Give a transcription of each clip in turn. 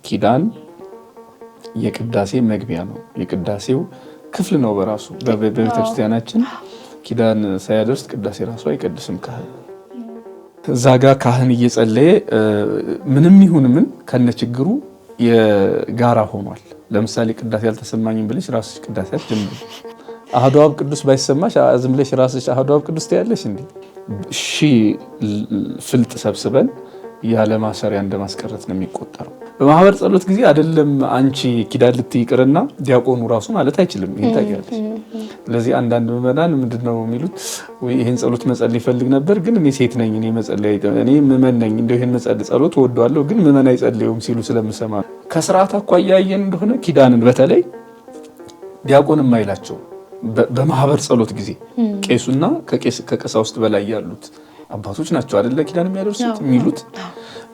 ኪዳን የቅዳሴ መግቢያ ነው። የቅዳሴው ክፍል ነው በራሱ። በቤተክርስቲያናችን ኪዳን ሳያደርስ ቅዳሴ ራሱ አይቀድስም ካህን። እዛ ጋር ካህን እየጸለየ ምንም ይሁን ምን ከነችግሩ የጋራ ሆኗል። ለምሳሌ ቅዳሴ ያልተሰማኝም ብለሽ ራስሽ ቅዳሴ አትጀምሪ። አሐዱ አብ ቅዱስ ባይሰማሽ ዝም ብለሽ ራስሽ አሐዱ አብ ቅዱስ ትያለሽ እንዴ? ፍልጥ ሰብስበን ያለ ማሰሪያ እንደማስቀረት ነው የሚቆጠረው። በማህበር ጸሎት ጊዜ አይደለም አንቺ ኪዳን ልትይቅርና ዲያቆኑ ራሱ ማለት አይችልም። ይሄን ታውቂያለሽ። ለዚህ አንዳንድ ምዕመናን ምንድነው የሚሉት? ወይ ይሄን ጸሎት መጸለይ ይፈልግ ነበር ግን እኔ ሴት ነኝ፣ እኔ ምዕመን ነኝ፣ እንደው ይሄን ጸሎት ወደዋለሁ ግን ምዕመን አይጸልዩም ሲሉ ስለምሰማ ከስርዓት አኳያ ያየን እንደሆነ ኪዳንን በተለይ ዲያቆን የማይላቸው በማህበር ጸሎት ጊዜ ቄሱና ከቀሳውስት በላይ ያሉት አባቶች ናቸው አይደለ ኪዳን የሚያደርሱት የሚሉት።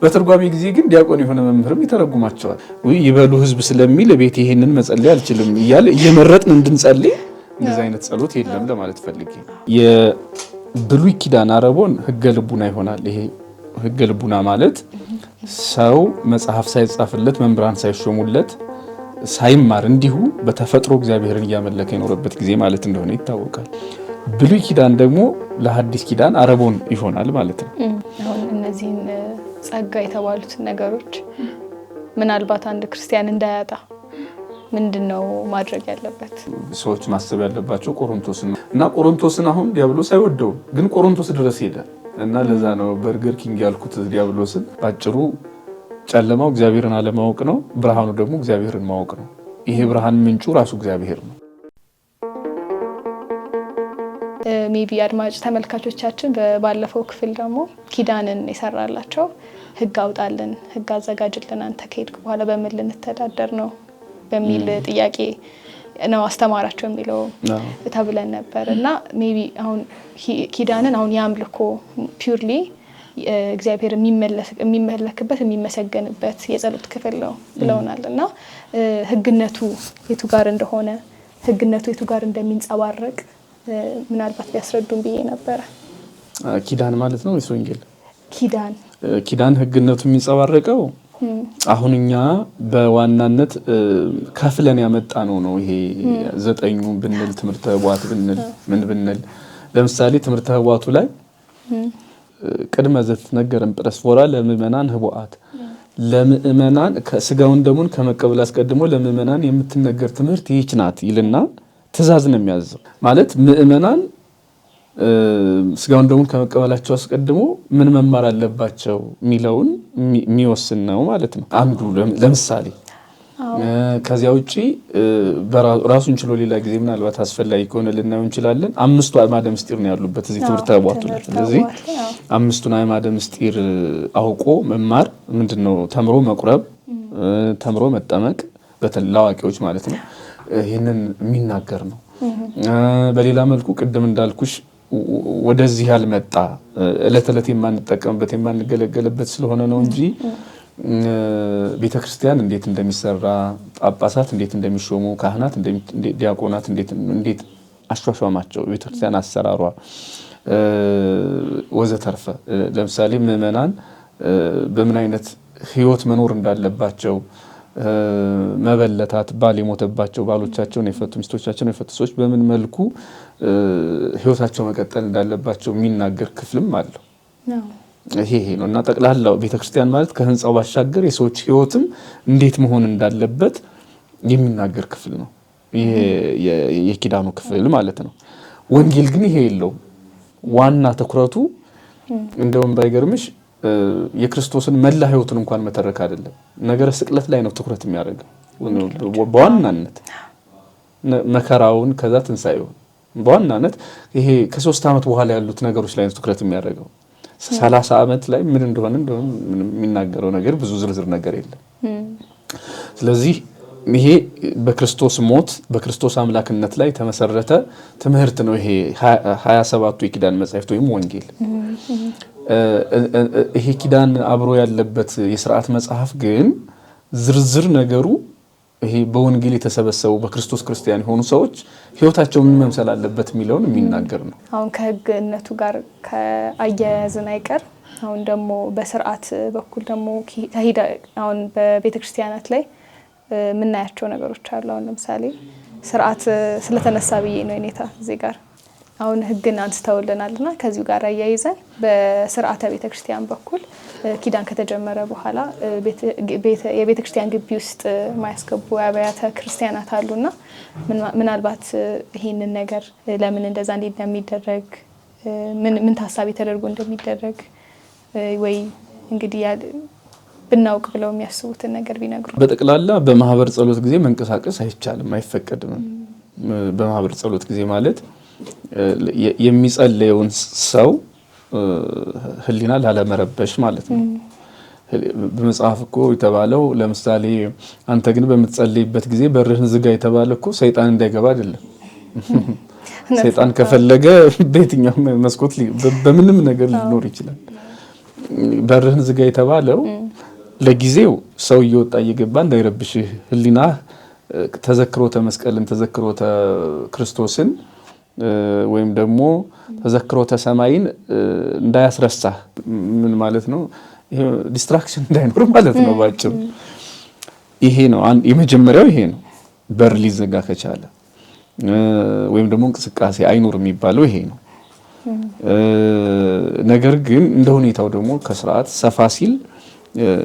በትርጓሜ ጊዜ ግን ዲያቆን የሆነ መምህርም ይተረጉማቸዋል። ወይ ይበሉ ህዝብ ስለሚል ቤት ይሄንን መጸለይ አልችልም እያለ እየመረጥን እንድንጸልይ እንደዚህ አይነት ጸሎት የለም ለማለት ፈልጌ። የብሉይ ኪዳን አረቦን ህገ ልቡና ይሆናል። ይሄ ህገ ልቡና ማለት ሰው መጽሐፍ ሳይጻፍለት መምህራን ሳይሾሙለት ሳይማር እንዲሁ በተፈጥሮ እግዚአብሔርን እያመለከ የኖረበት ጊዜ ማለት እንደሆነ ይታወቃል። ብሉይ ኪዳን ደግሞ ለሐዲስ ኪዳን አረቦን ይሆናል ማለት ነው። አሁን እነዚህን ጸጋ የተባሉት ነገሮች ምናልባት አንድ ክርስቲያን እንዳያጣ ምንድነው ማድረግ ያለበት? ሰዎች ማሰብ ያለባቸው ቆሮንቶስን ነው። እና ቆሮንቶስን አሁን ዲያብሎስ አይወደውም፣ ግን ቆሮንቶስ ድረስ ሄደ እና ለዛ ነው በርገር ኪንግ ያልኩት ዲያብሎስን። ባጭሩ ጨለማው እግዚአብሔርን አለማወቅ ነው፣ ብርሃኑ ደግሞ እግዚአብሔርን ማወቅ ነው። ይሄ ብርሃን ምንጩ ራሱ እግዚአብሔር ነው። ሜቢ አድማጭ ተመልካቾቻችን ባለፈው ክፍል ደግሞ ኪዳንን የሰራላቸው ህግ አውጣልን፣ ህግ አዘጋጅልን አንተ ከሄድክ በኋላ በምን ልንተዳደር ነው በሚል ጥያቄ ነው አስተማራቸው የሚለው ተብለን ነበር። እና ሜቢ አሁን ኪዳንን አሁን ያምልኮ ፒውርሊ እግዚአብሔር የሚመለክበት የሚመሰገንበት የጸሎት ክፍል ነው ብለውናል። እና ህግነቱ የቱ ጋር እንደሆነ ህግነቱ የቱ ጋር እንደሚንጸባረቅ ምናልባት ቢያስረዱን ብዬ ነበረ። ኪዳን ማለት ነው ወይስ ወንጌል? ኪዳን ህግነቱ የሚንጸባረቀው አሁን እኛ በዋናነት ከፍለን ያመጣ ነው። ይሄ ዘጠኙ ብንል ትምህርተ ህቡዓት ብንል ምን ብንል ለምሳሌ ትምህርተ ህቡዓቱ ላይ ቅድመ ዘትነገረን ጵረስፎራ ለምእመናን ህቡዓት ለምእመናን ከስጋውን ደሙን ከመቀበል አስቀድሞ ለምእመናን የምትነገር ትምህርት ይህች ናት ይልና ትእዛዝ ነው የሚያዘው። ማለት ምእመናን ስጋውን ደሙን ከመቀበላቸው አስቀድሞ ምን መማር አለባቸው የሚለውን የሚወስን ነው ማለት ነው አንዱ። ለምሳሌ ከዚያ ውጪ ራሱን ችሎ ሌላ ጊዜ ምናልባት አስፈላጊ ከሆነ ልናየው እንችላለን። 5 አዕማደ ምስጢር ነው ያሉበት እዚህ ትምህርተ ህቡዓቱ ላይ። ስለዚህ 5ቱን አዕማደ ምስጢር አውቆ መማር ምንድነው? ተምሮ መቁረብ፣ ተምሮ መጠመቅ ለአዋቂዎች ማለት ነው። ይህንን የሚናገር ነው። በሌላ መልኩ ቅድም እንዳልኩሽ ወደዚህ ያልመጣ ዕለት ዕለት የማንጠቀምበት የማንገለገልበት ስለሆነ ነው እንጂ ቤተክርስቲያን እንዴት እንደሚሰራ፣ ጳጳሳት እንዴት እንደሚሾሙ፣ ካህናት ዲያቆናት እንዴት አሿሿማቸው፣ ቤተክርስቲያን አሰራሯ ወዘተርፈ። ለምሳሌ ምዕመናን በምን አይነት ህይወት መኖር እንዳለባቸው፣ መበለታት ባል የሞተባቸው ባሎቻቸውን የፈቱ ሚስቶቻቸውን የፈቱ ሰዎች በምን መልኩ ህይወታቸው መቀጠል እንዳለባቸው የሚናገር ክፍልም አለው። ይሄ ነው እና ጠቅላላው ቤተክርስቲያን ማለት ከህንጻው ባሻገር የሰዎች ህይወትም እንዴት መሆን እንዳለበት የሚናገር ክፍል ነው። ይሄ የኪዳኑ ክፍል ማለት ነው። ወንጌል ግን ይሄ የለውም። ዋና ትኩረቱ እንደውም ባይገርምሽ የክርስቶስን መላ ህይወቱን እንኳን መተረክ አይደለም፣ ነገረ ስቅለት ላይ ነው ትኩረት የሚያደርገው በዋናነት መከራውን ከዛ ትንሳኤውን በዋናነት ይሄ ከ3 ዓመት በኋላ ያሉት ነገሮች ላይ ነው ትኩረት የሚያደርገው። 30 ዓመት ላይ ምን እንደሆነ የሚናገረው ነገር ብዙ ዝርዝር ነገር የለም። ስለዚህ ይሄ በክርስቶስ ሞት በክርስቶስ አምላክነት ላይ ተመሰረተ ትምህርት ነው። ይሄ 27ቱ የኪዳን መጻሕፍት ወይም ወንጌል። ይሄ ኪዳን አብሮ ያለበት የሥርዓት መጽሐፍ ግን ዝርዝር ነገሩ ይሄ በወንጌል የተሰበሰቡ በክርስቶስ ክርስቲያን የሆኑ ሰዎች ህይወታቸው ምን መምሰል አለበት የሚለውን የሚናገር ነው። አሁን ከህግነቱ ጋር ከአያያዝን አይቀር አሁን ደግሞ በስርዓት በኩል ደግሞ ከሂዳ አሁን በቤተክርስቲያናት ላይ የምናያቸው ነገሮች አሉ። አሁን ለምሳሌ ስርዓት ስለተነሳ ብዬ ነው የኔታ እዚህ ጋር አሁን ህግን አንስተውልናልና ከዚሁ ጋር አያይዘን በስርዓተ ቤተክርስቲያን በኩል ኪዳን ከተጀመረ በኋላ የቤተክርስቲያን ግቢ ውስጥ ማያስገቡ አብያተ ክርስቲያናት አሉና ምናልባት ይሄንን ነገር ለምን እንደዛ እንደሚደረግ ምን ታሳቢ ተደርጎ እንደሚደረግ ወይ እንግዲህ ብናውቅ ብለው የሚያስቡትን ነገር ቢነግሩ። በጠቅላላ በማህበር ጸሎት ጊዜ መንቀሳቀስ አይቻልም፣ አይፈቀድም። በማህበር ጸሎት ጊዜ ማለት የሚጸልየውን ሰው ህሊና ላለመረበሽ ማለት ነው። በመጽሐፍ እኮ የተባለው ለምሳሌ አንተ ግን በምትጸልይበት ጊዜ በርህን ዝጋ የተባለ እኮ ሰይጣን እንዳይገባ አይደለም። ሰይጣን ከፈለገ በየትኛው መስኮት በምንም ነገር ሊኖር ይችላል። በርህን ዝጋ የተባለው ለጊዜው ሰው እየወጣ እየገባ እንዳይረብሽህ ህሊና ተዘክሮተ መስቀልን ተዘክሮተ ክርስቶስን ወይም ደግሞ ተዘክሮተ ሰማይን እንዳያስረሳ ምን ማለት ነው? ይሄ ዲስትራክሽን እንዳይኖር ማለት ነው ባጭሩ። ይሄ ነው የመጀመሪያው ይሄ ነው። በር ሊዘጋ ከቻለ ወይም ደግሞ እንቅስቃሴ አይኖር የሚባለው ይሄ ነው። ነገር ግን እንደ ሁኔታው ደግሞ ከስርዓት ሰፋ ሲል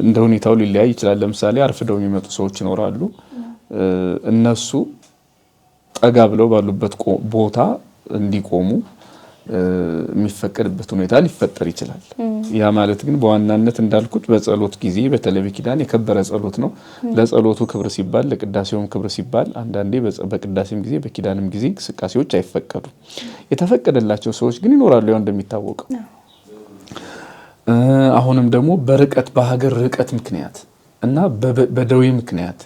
እንደ ሁኔታው ሊለያይ ይችላል። ለምሳሌ አርፍደው የሚመጡ ሰዎች ይኖራሉ። እነሱ ጠጋ ብለው ባሉበት ቦታ እንዲቆሙ የሚፈቀድበት ሁኔታ ሊፈጠር ይችላል። ያ ማለት ግን በዋናነት እንዳልኩት በጸሎት ጊዜ በተለይ በኪዳን የከበረ ጸሎት ነው። ለጸሎቱ ክብር ሲባል ለቅዳሴውም ክብር ሲባል አንዳንዴ በቅዳሴም ጊዜ በኪዳንም ጊዜ እንቅስቃሴዎች አይፈቀዱም። የተፈቀደላቸው ሰዎች ግን ይኖራሉ። ያው እንደሚታወቀው አሁንም ደግሞ በርቀት በሀገር ርቀት ምክንያት እና በደዌ ምክንያት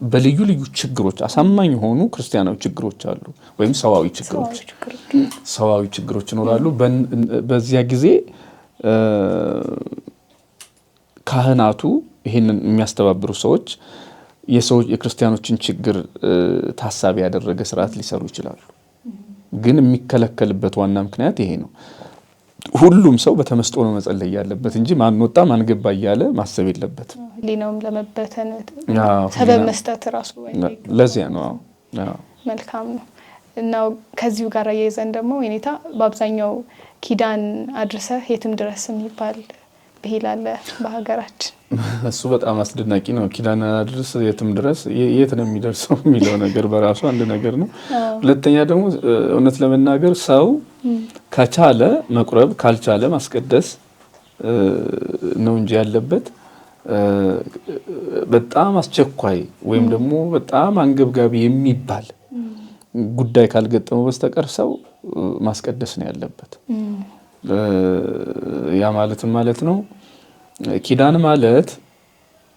በልዩ ልዩ ችግሮች አሳማኝ የሆኑ ክርስቲያናዊ ችግሮች አሉ፣ ወይም ሰዋዊ ችግሮች ይኖራሉ። በዚያ ጊዜ ካህናቱ ይሄንን የሚያስተባብሩ ሰዎች የክርስቲያኖችን ችግር ታሳቢ ያደረገ ስርዓት ሊሰሩ ይችላሉ። ግን የሚከለከልበት ዋና ምክንያት ይሄ ነው። ሁሉም ሰው በተመስጦ ነው መጸለይ ያለበት እንጂ ማን ወጣ ማን ገባ እያለ ማሰብ የለበትም። ሊነውም ለመበተን ሰበብ መስጠት ራሱ ለዚያ ነው። መልካም ነው። እና ከዚሁ ጋር ያይዘን ደግሞ የኔታ በአብዛኛው ኪዳን አድርሰህ የትም ድረስ የሚባል ብሂል አለ በሀገራችን። እሱ በጣም አስደናቂ ነው። ኪዳን አድርስ የትም ድረስ የት ነው የሚደርሰው የሚለው ነገር በራሱ አንድ ነገር ነው። ሁለተኛ ደግሞ እውነት ለመናገር ሰው ከቻለ መቁረብ ካልቻለ ማስቀደስ ነው እንጂ ያለበት በጣም አስቸኳይ ወይም ደግሞ በጣም አንገብጋቢ የሚባል ጉዳይ ካልገጠመው በስተቀር ሰው ማስቀደስ ነው ያለበት። ያ ማለት ነው ኪዳን ማለት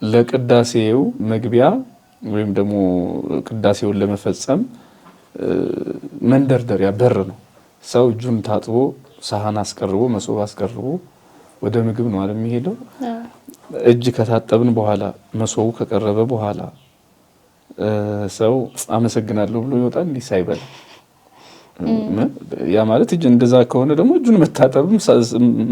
ለቅዳሴው መግቢያ ወይም ደግሞ ቅዳሴውን ለመፈጸም መንደርደሪያ በር ነው። ሰው እጁን ታጥቦ ሳህን አስቀርቦ መሶብ አስቀርቦ ወደ ምግብ ነው አይደል የሚሄደው። እጅ ከታጠብን በኋላ መሶቡ ከቀረበ በኋላ ሰው አመሰግናለሁ ብሎ ይወጣል እንዲህ ሳይበላ። ያ ማለት እጅ እንደዛ ከሆነ ደግሞ እጁን መታጠብም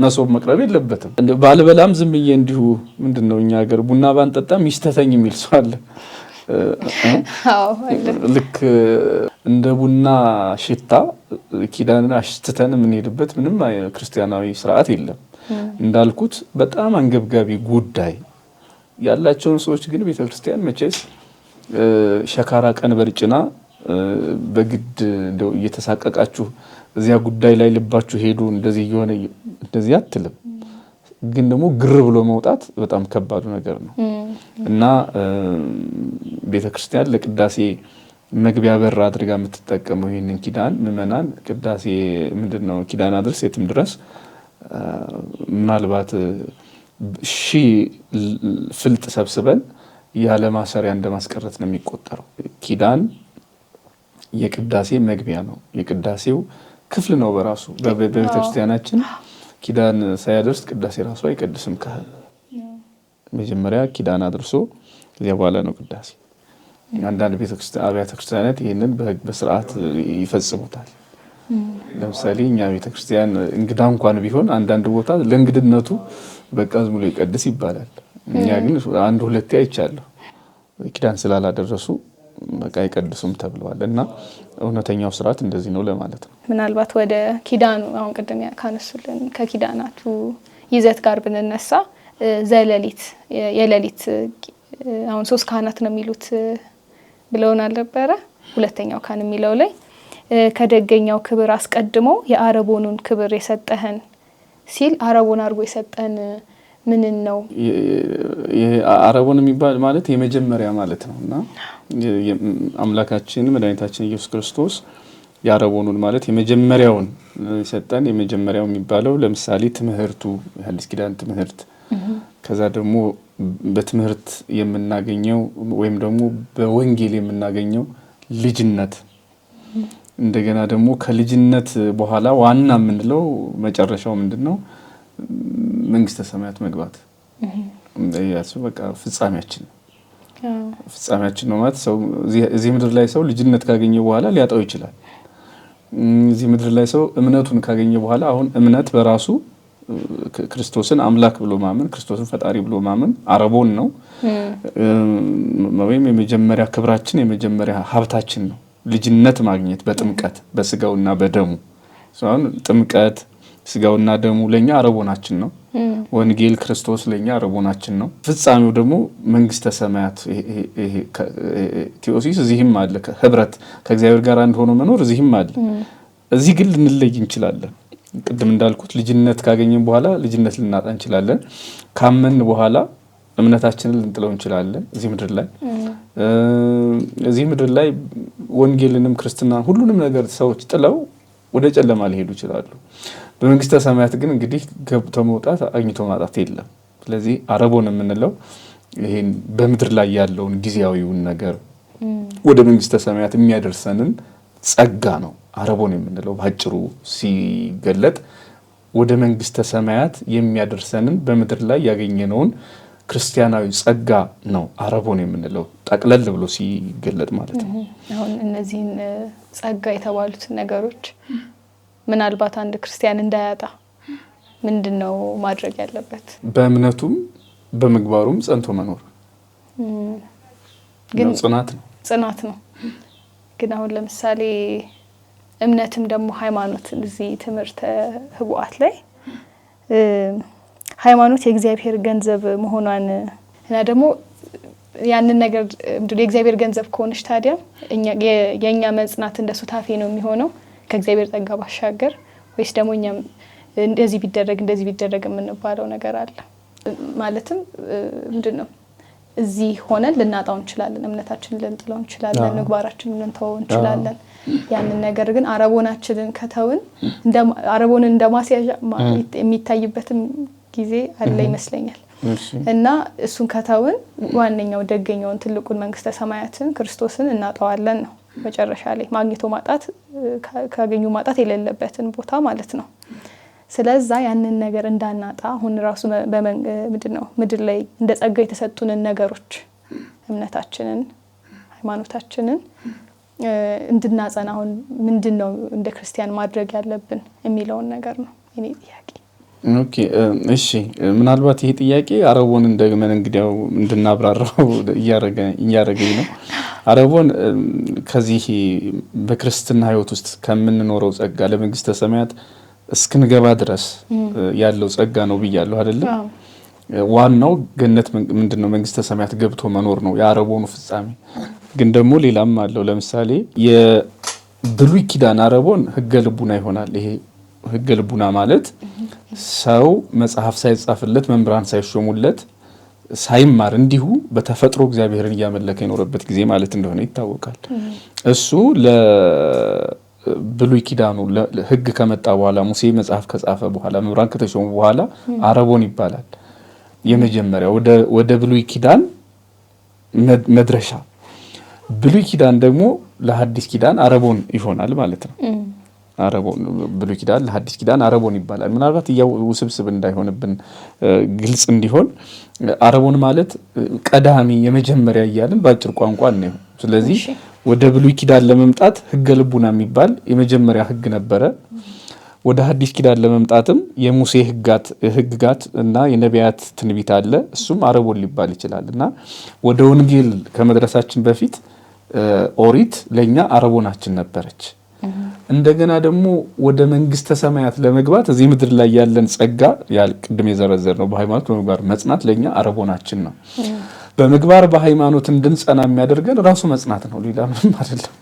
መሶብ መቅረብ የለበትም። ባልበላም ዝም ብዬ እንዲሁ ምንድነው እኛ ሀገር ቡና ባንጠጣም ይስተተኝ የሚል ሰው አለ። ልክ እንደ ቡና ሽታ ኪዳንን አሽትተን የምንሄድበት ምንም ክርስቲያናዊ ስርዓት የለም። እንዳልኩት በጣም አንገብጋቢ ጉዳይ ያላቸውን ሰዎች ግን ቤተክርስቲያን መቼስ ሸካራ ቀንበር ጭና በግድ እንደው እየተሳቀቃችሁ እዚያ ጉዳይ ላይ ልባችሁ ሄዱ እንደዚህ የሆነ እንደዚህ አትልም። ግን ደግሞ ግር ብሎ መውጣት በጣም ከባዱ ነገር ነው እና ቤተክርስቲያን ለቅዳሴ መግቢያ በር አድርጋ የምትጠቀመው ይሄንን ኪዳን ምዕመናን ቅዳሴ ምንድነው ኪዳን አድርስ የትም ድረስ ምናልባት ፍልጥ ሰብስበን ያለ ማሰሪያ እንደማስቀረት ነው የሚቆጠረው። ኪዳን የቅዳሴ መግቢያ ነው፣ የቅዳሴው ክፍል ነው በራሱ። በቤተክርስቲያናችን ኪዳን ሳያደርስ ቅዳሴ ራሱ አይቀድስም ካህን። መጀመሪያ ኪዳን አድርሶ ከዚያ በኋላ ነው ቅዳሴ። አንዳንድ አብያተ ክርስቲያናት ይህንን በህግ በስርዓት ይፈጽሙታል። ለምሳሌ እኛ ቤተክርስቲያን እንግዳ እንኳን ቢሆን አንዳንድ ቦታ ለእንግድነቱ በቃ ዝም ብሎ ይቀድስ ይባላል። እኛ ግን አንድ ሁለቴ አይቻለሁ ኪዳን ስላላደረሱ በቃ አይቀድሱም ተብለዋል። እና እውነተኛው ስርዓት እንደዚህ ነው ለማለት ነው። ምናልባት ወደ ኪዳኑ አሁን ቅድም ካነሱልን ከኪዳናቱ ይዘት ጋር ብንነሳ የሌሊት አሁን 3 ካህናት ነው የሚሉት ብለውን አልነበረ? ሁለተኛው ካህን የሚለው ላይ ከደገኛው ክብር አስቀድሞ የአረቦኑን ክብር የሰጠህን ሲል አረቦን አድርጎ የሰጠን ምንን ነው? አረቦን የሚባል ማለት የመጀመሪያ ማለት ነው። እና አምላካችን መድኃኒታችን ኢየሱስ ክርስቶስ የአረቦኑን ማለት የመጀመሪያውን የሰጠን። የመጀመሪያው የሚባለው ለምሳሌ ትምህርቱ የሐዲስ ኪዳን ትምህርት፣ ከዛ ደግሞ በትምህርት የምናገኘው ወይም ደግሞ በወንጌል የምናገኘው ልጅነት፣ እንደገና ደግሞ ከልጅነት በኋላ ዋና የምንለው መጨረሻው ምንድነው? መንግስተ ሰማያት መግባት። ያሱ በቃ ፍጻሜያችን ነው ማለት ሰው እዚህ ምድር ላይ ሰው ልጅነት ካገኘ በኋላ ሊያጣው ይችላል። እዚህ ምድር ላይ ሰው እምነቱን ካገኘ በኋላ አሁን እምነት በራሱ ክርስቶስን አምላክ ብሎ ማመን፣ ክርስቶስን ፈጣሪ ብሎ ማመን አረቦን ነው። ወይም የመጀመሪያ ክብራችን የመጀመሪያ ሀብታችን ነው ልጅነት ማግኘት በጥምቀት በስጋውና በደሙ። አሁን ጥምቀት ስጋውና ደሙ ለኛ አረቦናችን ነው። ወንጌል ክርስቶስ ለኛ አረቦናችን ነው። ፍጻሜው ደግሞ መንግስተ ሰማያት ቴዎሲስ እዚህም አለ። ህብረት ከእግዚአብሔር ጋር አንድ ሆኖ መኖር እዚህም አለ። እዚህ ግን ልንለይ እንችላለን። ቅድም እንዳልኩት ልጅነት ካገኘን በኋላ ልጅነት ልናጣ እንችላለን። ካመን በኋላ እምነታችንን ልንጥለው እንችላለን። እዚህ ምድር ላይ ወንጌልንም ክርስትናን ሁሉንም ነገር ሰዎች ጥለው ወደ ጨለማ ሊሄዱ ይችላሉ። በመንግስተ ሰማያት ግን እንግዲህ ገብቶ መውጣት አግኝቶ ማጣት የለም። ስለዚህ አረቦን የምንለው ይሄን በምድር ላይ ያለውን ጊዜያዊውን ነገር ወደ መንግስተ ሰማያት የሚያደርሰንን ጸጋ ነው አረቦን የምንለው። ባጭሩ ሲገለጥ ወደ መንግስተ ሰማያት የሚያደርሰንን በምድር ላይ ያገኘነውን ክርስቲያናዊ ጸጋ ነው አረቦን የምንለው ጠቅለል ብሎ ሲገለጥ ማለት ነው። አሁን እነዚህን ጸጋ የተባሉትን ነገሮች ምናልባት አንድ ክርስቲያን እንዳያጣ ምንድነው ማድረግ ያለበት? በእምነቱም በምግባሩም ጸንቶ መኖር ግን ጽናት ነው። ግን አሁን ለምሳሌ እምነትም ደግሞ ሃይማኖት እዚህ ትምህርተ ህቡዓት ላይ ሃይማኖት የእግዚአብሔር ገንዘብ መሆኗን እና ደግሞ ያንን ነገር የእግዚአብሔር ገንዘብ ከሆነች ታዲያ የኛ መጽናት እንደ ሱታፌ ነው የሚሆነው ከእግዚአብሔር ጸጋ ባሻገር፣ ወይስ ደግሞ እኛም እንደዚህ ቢደረግ የምንባለው ነገር አለ? ማለትም ምንድነው እዚህ ሆነን ልናጣው እንችላለን፣ እምነታችንን ልንጥለው እንችላለን፣ ምግባራችንን ልንተው እንችላለን። ያንን ነገር ግን አረቦናችንን ከተውን አረቦንን እንደማስያዣ የሚታይበትም ጊዜ አለ ይመስለኛል። እና እሱን ከተውን ዋነኛው ደገኛውን ትልቁን መንግስተ ሰማያትን ክርስቶስን እናጣዋለን ነው መጨረሻ ላይ ማግኘቶ ማጣት ካገኙ ማጣት የሌለበትን ቦታ ማለት ነው። ስለዛ ያንን ነገር እንዳናጣ አሁን ራሱ ምንድነው ምድር ላይ እንደ ጸጋ የተሰጡንን ነገሮች እምነታችንን ሃይማኖታችንን እንድናጸና አሁን ምንድነው እንደ ክርስቲያን ማድረግ ያለብን የሚለውን ነገር ነው የኔ ጥያቄ። ኦኬ እሺ፣ ምናልባት ይሄ ጥያቄ አረቦን እንደገመን እንግዲያው እንድናብራራው እያረገኝ ነው። አረቦን ከዚህ በክርስትና ህይወት ውስጥ ከምንኖረው ጸጋ ለመንግስተ ሰማያት እስክንገባ ድረስ ያለው ጸጋ ነው ብያለሁ አይደል? ዋናው ገነት ምንድነው መንግስተ ሰማያት ገብቶ መኖር ነው የአረቦኑ ፍጻሜ። ግን ደግሞ ሌላም አለው። ለምሳሌ የብሉይ ኪዳን አረቦን ህገ ልቡና ይሆናል። ይሄ ህገ ልቡና ማለት ሰው መጽሐፍ ሳይጻፍለት መምህራን ሳይሾሙለት ሳይማር እንዲሁ በተፈጥሮ እግዚአብሔርን እያመለከ የኖረበት ጊዜ ማለት እንደሆነ ይታወቃል። እሱ ለብሉይ ኪዳኑ ህግ ከመጣ በኋላ ሙሴ መጽሐፍ ከጻፈ በኋላ መምህራን ከተሾሙ በኋላ አረቦን ይባላል። የመጀመሪያ ወደ ብሉይ ኪዳን መድረሻ። ብሉይ ኪዳን ደግሞ ለሐዲስ ኪዳን አረቦን ይሆናል ማለት ነው። አረቦን ብሉይ ኪዳን ለሐዲስ ኪዳን አረቦን ይባላል። ምናልባት ውስብስብ እንዳይሆንብን ግልጽ እንዲሆን አረቦን ማለት ቀዳሚ የመጀመሪያ እያልን በአጭር ቋንቋ ነው። ስለዚህ ወደ ብሉይ ኪዳን ለመምጣት ህገ ልቡና የሚባል የመጀመሪያ ህግ ነበረ። ወደ ሐዲስ ኪዳን ለመምጣትም የሙሴ ህግጋት እና የነቢያት ትንቢት አለ። እሱም አረቦን ሊባል ይችላል እና ወደ ወንጌል ከመድረሳችን በፊት ኦሪት ለኛ አረቦናችን ነበረች። እንደገና ደግሞ ወደ መንግስተ ሰማያት ለመግባት እዚህ ምድር ላይ ያለን ጸጋ ቅድም የዘረዘር ነው በሃይማኖት በምግባር መጽናት ለኛ አረቦናችን ነው። በምግባር በሃይማኖት እንድንጸና የሚያደርገን ራሱ መጽናት ነው፣ ሌላ ምንም አይደለም።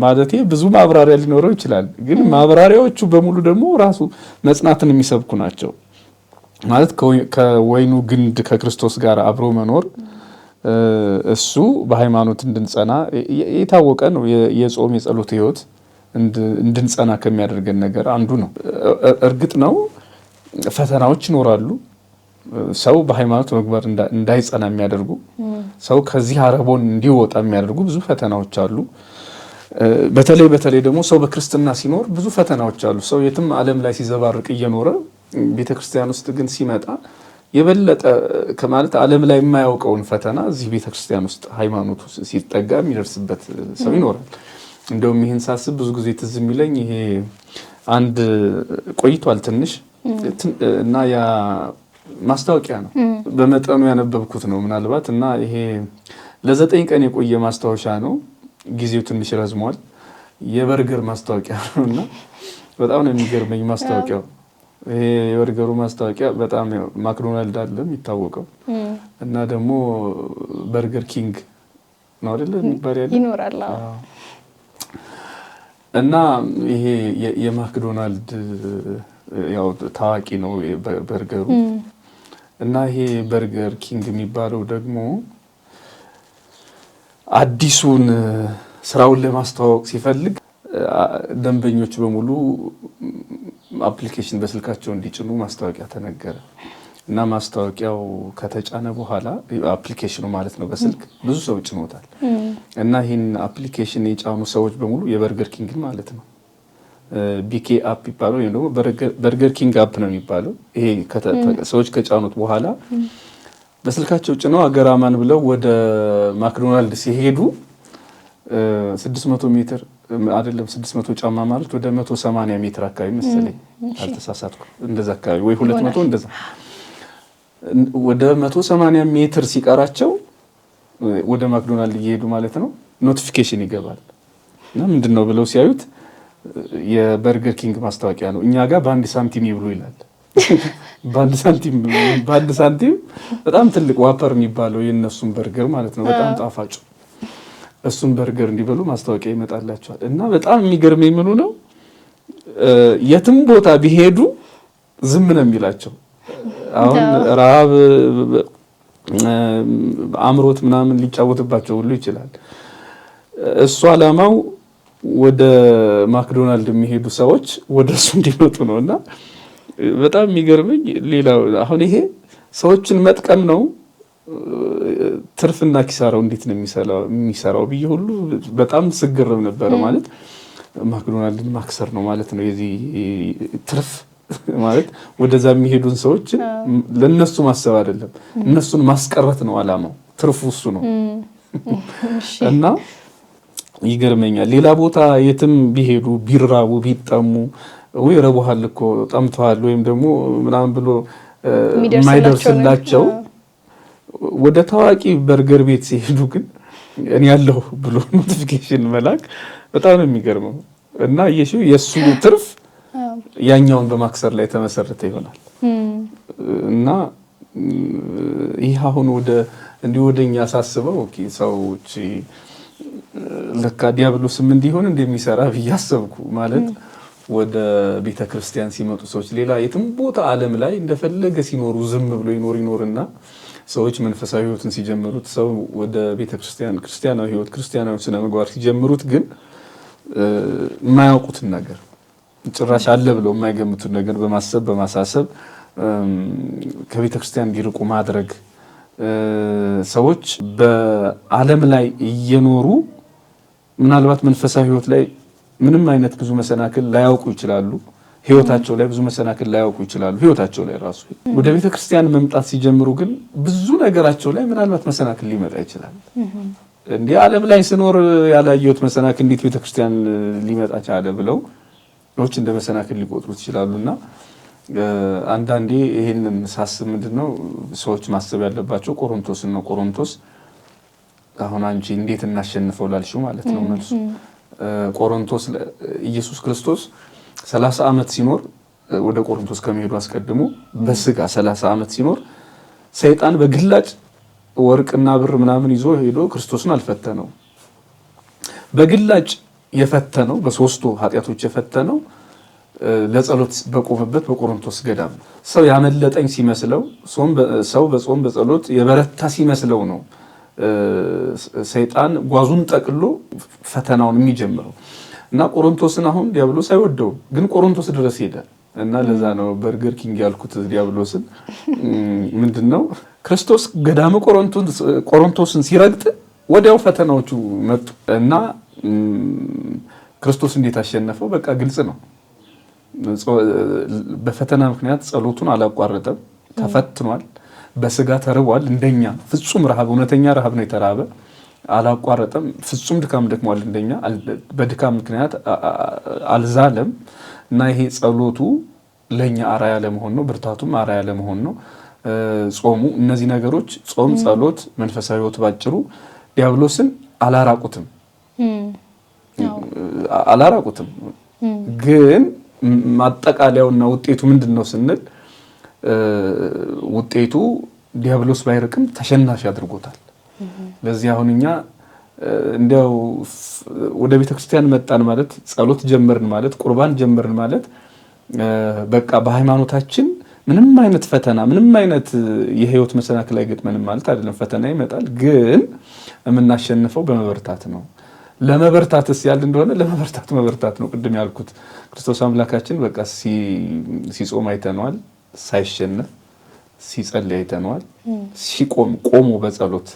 ማለት ብዙ ማብራሪያ ሊኖረው ይችላል፣ ግን ማብራሪያዎቹ በሙሉ ደግሞ ራሱ መጽናትን የሚሰብኩ ናቸው። ማለት ከወይኑ ግንድ ከክርስቶስ ጋር አብሮ መኖር እሱ በሃይማኖት እንድንጸና የታወቀ ነው። የጾም የጸሎት ህይወት እንድንጸና ከሚያደርገን ነገር አንዱ ነው። እርግጥ ነው ፈተናዎች ይኖራሉ። ሰው በሃይማኖት ምግባር እንዳይጸና የሚያደርጉ ሰው ከዚህ አረቦን እንዲወጣ የሚያደርጉ ብዙ ፈተናዎች አሉ። በተለይ ደግሞ ሰው በክርስትና ሲኖር ብዙ ፈተናዎች አሉ። ሰው የትም ዓለም ላይ ሲዘባርቅ እየኖረ ቤተክርስቲያን ውስጥ ግን ሲመጣ የበለጠ ከማለት ዓለም ላይ የማያውቀውን ፈተና እዚህ ቤተክርስቲያን ውስጥ ሃይማኖቱ ሲጠጋ የሚደርስበት ሰው ይኖራል። እንደውም ይህን ሳስብ ብዙ ጊዜ ትዝ የሚለኝ ይሄ አንድ ቆይቷል ትንሽ እና ያ ማስታወቂያ ነው፣ በመጠኑ ያነበብኩት ነው ምናልባት እና ይሄ ለ9 ቀን የቆየ ማስታወሻ ነው። ጊዜው ትንሽ ረዝሟል። የበርገር ማስታወቂያ ነው እና በጣም ነው የሚገርመኝ ማስታወቂያው። ይሄ የበርገሩ ማስታወቂያ በጣም ማክዶናልድ አለ የሚታወቀው እና ደግሞ በርገር ኪንግ ነው አይደል የሚባል ይኖራል። እና ይሄ የማክዶናልድ ያው ታዋቂ ነው በርገሩ እና ይሄ በርገር ኪንግ የሚባለው ደግሞ አዲሱን ስራውን ለማስተዋወቅ ሲፈልግ ደንበኞች በሙሉ አፕሊኬሽን በስልካቸው እንዲጭኑ ማስታወቂያ ተነገረ እና ማስታወቂያው ከተጫነ በኋላ አፕሊኬሽኑ ማለት ነው በስልክ ብዙ ሰው ጭኖታል እና ይህን አፕሊኬሽን የጫኑ ሰዎች በሙሉ የበርገር ኪንግ ማለት ነው ቢኬ አፕ ይባላል ወይም ደግሞ በርገር ኪንግ አፕ ነው የሚባለው። ይሄ ሰዎች ከጫኑት በኋላ በስልካቸው ጭነው አገራማን ብለው ወደ ማክዶናልድ ሲሄዱ 600 ሜትር አይደለም 600 ጫማ ማለት ወደ 180 ሜትር አካባቢ መሰለኝ አልተሳሳትኩ፣ እንደዛ አካባቢ ወይ 200 እንደዛ ወደ 180 ሜትር ሲቀራቸው ወደ ማክዶናልድ እየሄዱ ማለት ነው ኖቲፊኬሽን ይገባል እና ምንድነው ብለው ሲያዩት የበርገር ኪንግ ማስታወቂያ ነው። እኛ ጋር በአንድ ሳንቲም ይብሉ ይላል። በአንድ ሳንቲም በጣም ትልቅ ዋፐር የሚባለው የነሱን በርገር ማለት ነው በጣም ጣፋጭ እሱን በርገር እንዲበሉ ማስታወቂያ ይመጣላቸዋል እና በጣም የሚገርመኝ ምኑ ነው የትም ቦታ ቢሄዱ ዝም ነው የሚላቸው። አሁን ረሃብ አምሮት ምናምን ሊጫወትባቸው ሁሉ ይችላል። እሱ አላማው ወደ ማክዶናልድ የሚሄዱ ሰዎች ወደ እሱ እንዲመጡ ነውና በጣም የሚገርመኝ ሌላው አሁን ይሄ ሰዎችን መጥቀም ነው። ትርፍና ኪሳራው እንዴት ነው የሚሰራው ብዬ ሁሉ በጣም ስግርም ነበር። ማለት ማክዶናልድን ማክሰር ነው ማለት ነው የዚህ ትርፍ ማለት ወደዛ የሚሄዱን ሰዎች ለነሱ ማሰብ አይደለም፣ እነሱን ማስቀረት ነው አላማው። ትርፉ እሱ ነው እና ይገርመኛል። ሌላ ቦታ የትም ቢሄዱ ቢራቡ ቢጠሙ ወይ ረቡሃል እኮ ጠምተዋል ወይም ደግሞ ምናምን ብሎ የማይደርስላቸው ወደ ታዋቂ በርገር ቤት ሲሄዱ ግን እኔ ያለሁ ብሎ ኖቲፊኬሽን መላክ በጣም ነው የሚገርመው። እና የሱ ትርፍ ያኛውን በማክሰር ላይ ተመሰረተ ይሆናል እና ይህ አሁን ወደኛ ሳስበው ኦኬ ሰዎች ለካ ዲያብሎስም እንዲሆን እንደሚሰራ ብያሰብኩ። ማለት ወደ ቤተክርስቲያን ሲመጡ ሰዎች ሌላ የትም ቦታ ዓለም ላይ እንደፈለገ ሲኖሩ ዝም ብሎ ይኖርና ሰዎች መንፈሳዊ ህይወትን ሲጀምሩት ሰው ወደ ቤተክርስቲያን ክርስቲያናዊ ህይወት ክርስቲያናዊ ስነ ምግባር ሲጀምሩት ግን የማያውቁትን ነገር ጭራሽ አለ ብለው የማይገምቱት ነገር በማሳሰብ ከቤተክርስቲያን እንዲርቁ ማድረግ ሰዎች በዓለም ላይ እየኖሩ ምናልባት መንፈሳዊ ህይወት ላይ ምንም አይነት ብዙ መሰናክል ላያውቁ ይችላሉ። ህይወታቸው ላይ ብዙ መሰናክል ላያውቁ ይችላሉ። ህይወታቸው ላይ ራሱ ወደ ቤተክርስቲያን መምጣት ሲጀምሩ ግን ብዙ ነገራቸው ላይ ምናልባት መሰናክል ሊመጣ ይችላል። እንዲህ ዓለም ላይ ስኖር ያላየሁት መሰናክል እንዴት ቤተክርስቲያን ሊመጣ ቻለ ብለው ሰዎች እንደ መሰናክል ሊቆጥሩት ይችላሉና አንዳንዴ ይሄንን ሳስብ ምንድነው ሰዎች ማሰብ ያለባቸው ቆሮንቶስን ነው። ቆሮንቶስ አሁን አንቺ እንዴት እናሸንፈው ላልሽው ማለት ነው መልሱ ቆሮንቶስ ኢየሱስ ክርስቶስ 30 ዓመት ሲኖር ወደ ቆሮንቶስ ከመሄዱ አስቀድሞ በስጋ 30 ዓመት ሲኖር ሰይጣን በግላጭ ወርቅና ብር ምናምን ይዞ ሄዶ ክርስቶስን አልፈተነው። በግላጭ የፈተነው በሶስቱ ኃጢያቶች የፈተነው ለጸሎት በቆመበት በቆሮንቶስ ገዳም ሰው ያመለጠኝ ሲመስለው ሰው በጾም በጸሎት የበረታ ሲመስለው ነው ሰይጣን ጓዙን ጠቅሎ ፈተናውን የሚጀምረው እና ቆሮንቶስን አሁን ዲያብሎስ አይወደውም፣ ግን ቆሮንቶስ ድረስ ሄደ እና ለዛ ነው በርገር ኪንግ ያልኩት ዲያብሎስን ምንድነው ክርስቶስ ገዳም ቆሮንቶስን ሲረግጥ ወዲያው ፈተናዎቹ መጡ እና ክርስቶስ እንዴት አሸነፈው? በቃ ግልጽ ነው። በፈተና ምክንያት ጸሎቱን አላቋረጠም፣ ተፈትኗል፣ በስጋ ተርቧል። እንደኛ ፍጹም ረሃብ እውነተኛ ረሃብ ነው የተራበ፣ አላቋረጠም። ፍጹም ድካም ደክሟል እንደኛ፣ በድካም ምክንያት አልዛለም እና ይሄ ጸሎቱ ለኛ አራያ ለመሆን ነው፣ ብርታቱም አራያ ለመሆን ነው። ጾሙ እነዚህ ነገሮች ጾም፣ ጸሎት፣ መንፈሳዊ ሕይወት ባጭሩ ዲያብሎስን አላራቁትም ግን ማጠቃለያውና ውጤቱ ምንድነው ስንል ውጤቱ ዲያብሎስ ባይርቅም ተሸናፊ አድርጎታል። ለዚህ አሁን እኛ እንዲያው ወደ ቤተክርስቲያን መጣን ማለት ጸሎት ጀመርን ማለት ቁርባን ጀመርን ማለት በቃ በሃይማኖታችን ምንም አይነት ፈተና ምንም አይነት የህይወት መሰናክል አይገጥመንም ማለት አይደለም። ፈተና ይመጣል፣ ግን የምናሸንፈው በመበርታት ነው። ለመበርታትስ ያል እንደሆነ መበርታት ነው። ቅድም ያልኩት ክርስቶስ አምላካችን በቃ ሲጾም አይተነዋል፣ ሳይሸነፍ ሲጸልይ አይተነዋል፣ ቆሞ በጸሎት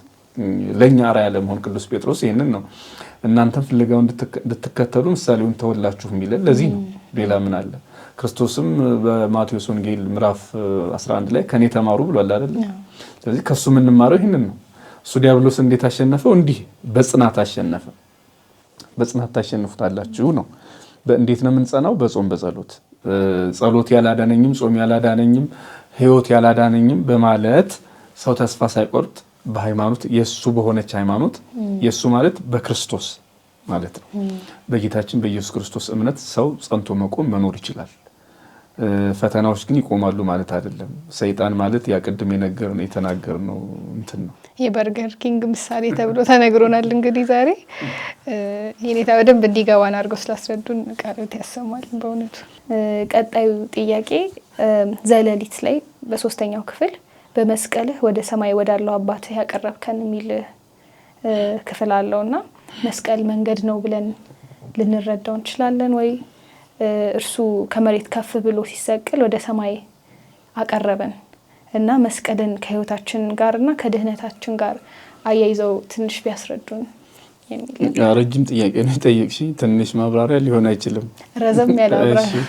ለኛ አርአያ ለመሆን ቅዱስ ጴጥሮስ ይሄንን ነው እናንተም ፍለጋው እንድትከተሉ ምሳሌውን ተወላችሁ የሚለን ለዚህ ነው። ሌላ ምን አለ? ክርስቶስም በማቴዎስ ወንጌል ምዕራፍ 11 ላይ ከኔ ተማሩ ብሏል አይደል? ስለዚህ ከሱ የምንማረው ይሄንን ነው። እሱ ዲያብሎስ እንዴት አሸነፈው? እንዲህ በጽናት አሸነፈ። በጽናት ታሸንፉታላችሁ ነው። በእንዴት ነው የምንጸናው? በጾም በጸሎት። ጸሎት ያላዳነኝም ጾም ያላዳነኝም ህይወት ያላዳነኝም በማለት ሰው ተስፋ ሳይቆርጥ በሃይማኖት የሱ በሆነች ሃይማኖት የሱ ማለት በክርስቶስ ማለት ነው። በጌታችን በኢየሱስ ክርስቶስ እምነት ሰው ጸንቶ መቆም መኖር ይችላል። ፈተናዎች ግን ይቆማሉ ማለት አይደለም። ሰይጣን ማለት ያቀድም የተናገርነው እንትን ነው። የበርገር ኪንግ ምሳሌ ተብሎ ተነግሮናል። እንግዲህ ዛሬ የኔታ በደንብ እንዲገባን አድርገው ስላስረዱን ቃሎት ያሰማል በእውነቱ። ቀጣዩ ጥያቄ ዘሌሊት ላይ በሶስተኛው ክፍል በመስቀልህ ወደ ሰማይ ወዳለው አባትህ ያቀረብከን የሚል ክፍል አለውና መስቀል መንገድ ነው ብለን ልንረዳው እንችላለን ወይ? እርሱ ከመሬት ከፍ ብሎ ሲሰቀል ወደ ሰማይ አቀረበን እና መስቀልን ከህይወታችን ጋርና ከድህነታችን ጋር አያይዘው ትንሽ ቢያስረዱን የሚል። ረጅም ጥያቄ ነው ጠየቅሽ። ትንሽ ማብራሪያ ሊሆን አይችልም፣ ረዘም ያለ ማብራሪያ።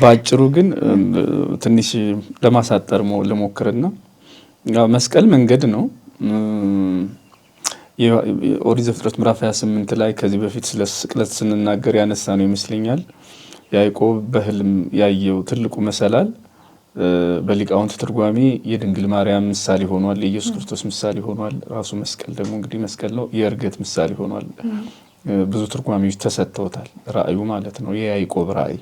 ባጭሩ ግን ትንሽ ለማሳጠር ልሞክርና መስቀል መንገድ ነው። የኦሪት ዘፍጥረት ምዕራፍ 28 ላይ ከዚህ በፊት ስለ ስቅለት ስንናገር ያነሳ ነው ይመስለኛል። ያዕቆብ በህልም ያየው ትልቁ መሰላል በሊቃውንት ትርጓሜ የድንግል ማርያም ምሳሌ ሆኗል፣ የኢየሱስ ክርስቶስ ምሳሌ ሆኗል። ራሱ መስቀል ደግሞ እንግዲህ መስቀል ነው፣ የእርገት ምሳሌ ሆኗል። ብዙ ትርጓሜዎች ተሰጥተውታል። ራእዩ ማለት ነው የያዕቆብ ራእይ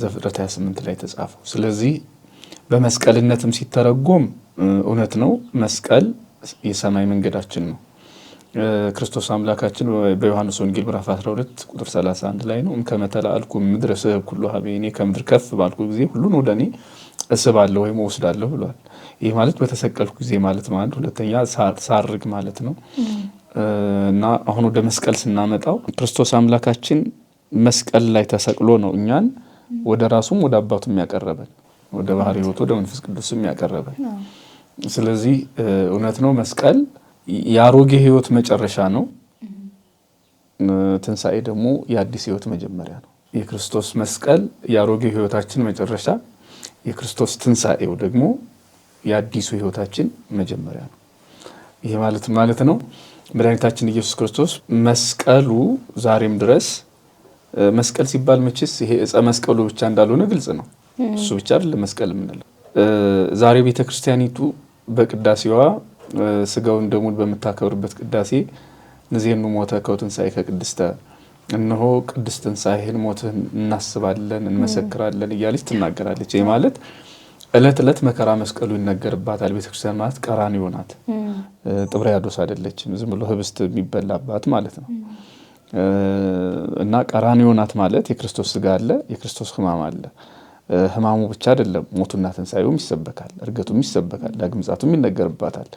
ዘፍጥረት 28 ላይ ተጻፈው። ስለዚህ በመስቀልነትም ሲተረጎም እውነት ነው። መስቀል የሰማይ መንገዳችን ነው። ክርስቶስ አምላካችን በዮሐንስ ወንጌል ምዕራፍ 12 ቁጥር 31 ላይ ነው ከመተላልኩ ምድር ስብ ሁሉ ሀቤኔ ከምድር ከፍ ባልኩ ጊዜ ሁሉን ወደ እኔ እስባለሁ ወይም ወስዳለሁ ብሏል። ይህ ማለት በተሰቀልኩ ጊዜ ማለት ነው አንድ። ሁለተኛ ሳርግ ማለት ነው። እና አሁን ወደ መስቀል ስናመጣው ክርስቶስ አምላካችን መስቀል ላይ ተሰቅሎ ነው እኛን ወደ ራሱም ወደ አባቱም ያቀረበን፣ ወደ ባህሪ ሕይወቱ ወደ መንፈስ ቅዱስም ያቀረበን። ስለዚህ እውነት ነው መስቀል የአሮጌ ህይወት መጨረሻ ነው። ትንሣኤ ደግሞ የአዲስ ህይወት መጀመሪያ ነው። የክርስቶስ መስቀል የአሮጌ ህይወታችን መጨረሻ፣ የክርስቶስ ትንሣኤው ደግሞ የአዲሱ ህይወታችን መጀመሪያ ነው። ይሄ ማለት ነው መድኃኒታችን ኢየሱስ ክርስቶስ መስቀሉ ዛሬም ድረስ መስቀል ሲባል መቼስ ይሄ ዕፀ መስቀሉ ብቻ እንዳልሆነ ግልጽ ነው። እሱ ብቻ አይደለም መስቀል የምንለው። ዛሬ ቤተክርስቲያኒቱ በቅዳሴዋ ስጋውን ደሙን በምታከብርበት ቅዳሴ ንዜኑ ሞተ ከትንሣኤከ ቅድስተ፣ እነሆ ቅድስት ትንሣኤህን ሞትህን እናስባለን እንመሰክራለን እያለች ትናገራለች። ይህ ማለት እለት እለት መከራ መስቀሉ ይነገርባታል። ቤተክርስቲያን ማለት ቀራንዮ ናት። ጥብርያዶስ አይደለችም፣ ዝም ብሎ ህብስት የሚበላባት ማለት ነው። እና ቀራንዮ ናት ማለት የክርስቶስ ስጋ አለ፣ የክርስቶስ ህማም አለ። ህማሙ ብቻ አይደለም፣ ሞቱና ትንሣኤውም ይሰበካል፣ እርገቱም ይሰበካል፣ ዳግም ምጽአቱም ይነገርባታል።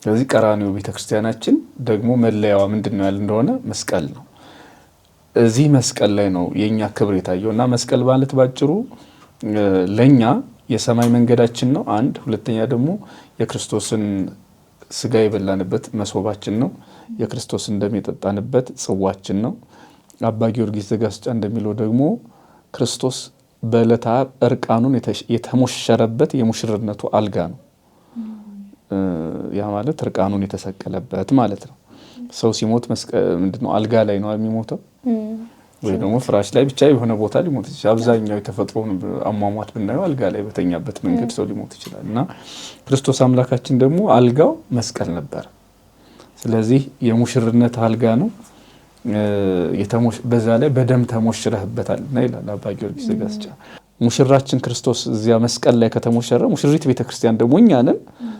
ስለዚህ ቀራንዮ ቤተክርስቲያናችን ደግሞ መለያዋ ምንድነው ያለ እንደሆነ መስቀል ነው። እዚህ መስቀል ላይ ነው የኛ ክብር የታየው እና መስቀል ማለት ባጭሩ ለኛ የሰማይ መንገዳችን ነው አንድ፣ ሁለተኛ ደግሞ የክርስቶስን ስጋ የበላንበት መሶባችን ነው። የክርስቶስን ደም የጠጣንበት ጽዋችን ነው። አባ ጊዮርጊስ ዘጋስጫ እንደሚለው ደግሞ ክርስቶስ በዕለተ ዓርብ እርቃኑን የተሞሸረበት የሙሽርነቱ አልጋ ነው። ያ ማለት እርቃኑን የተሰቀለበት ማለት ነው። ሰው ሲሞት ምንድነው አልጋ ላይ ነው የሚሞተው፣ ወይ ደግሞ ፍራሽ ላይ ብቻ የሆነ ቦታ ሊሞት ይችላል። አብዛኛው የተፈጥሮን አሟሟት ብናየው አልጋ ላይ በተኛበት መንገድ ሰው ሊሞት ይችላል እና ክርስቶስ አምላካችን ደግሞ አልጋው መስቀል ነበር። ስለዚህ የሙሽርነት አልጋ ነው። በዛ ላይ በደም ተሞሽረህበታል እና ይላል አባ ጊዮርጊስ ዘጋስጫ። ሙሽራችን ክርስቶስ እዚያ መስቀል ላይ ከተሞሸረ ሙሽሪት ቤተክርስቲያን ደግሞ እኛ ነን።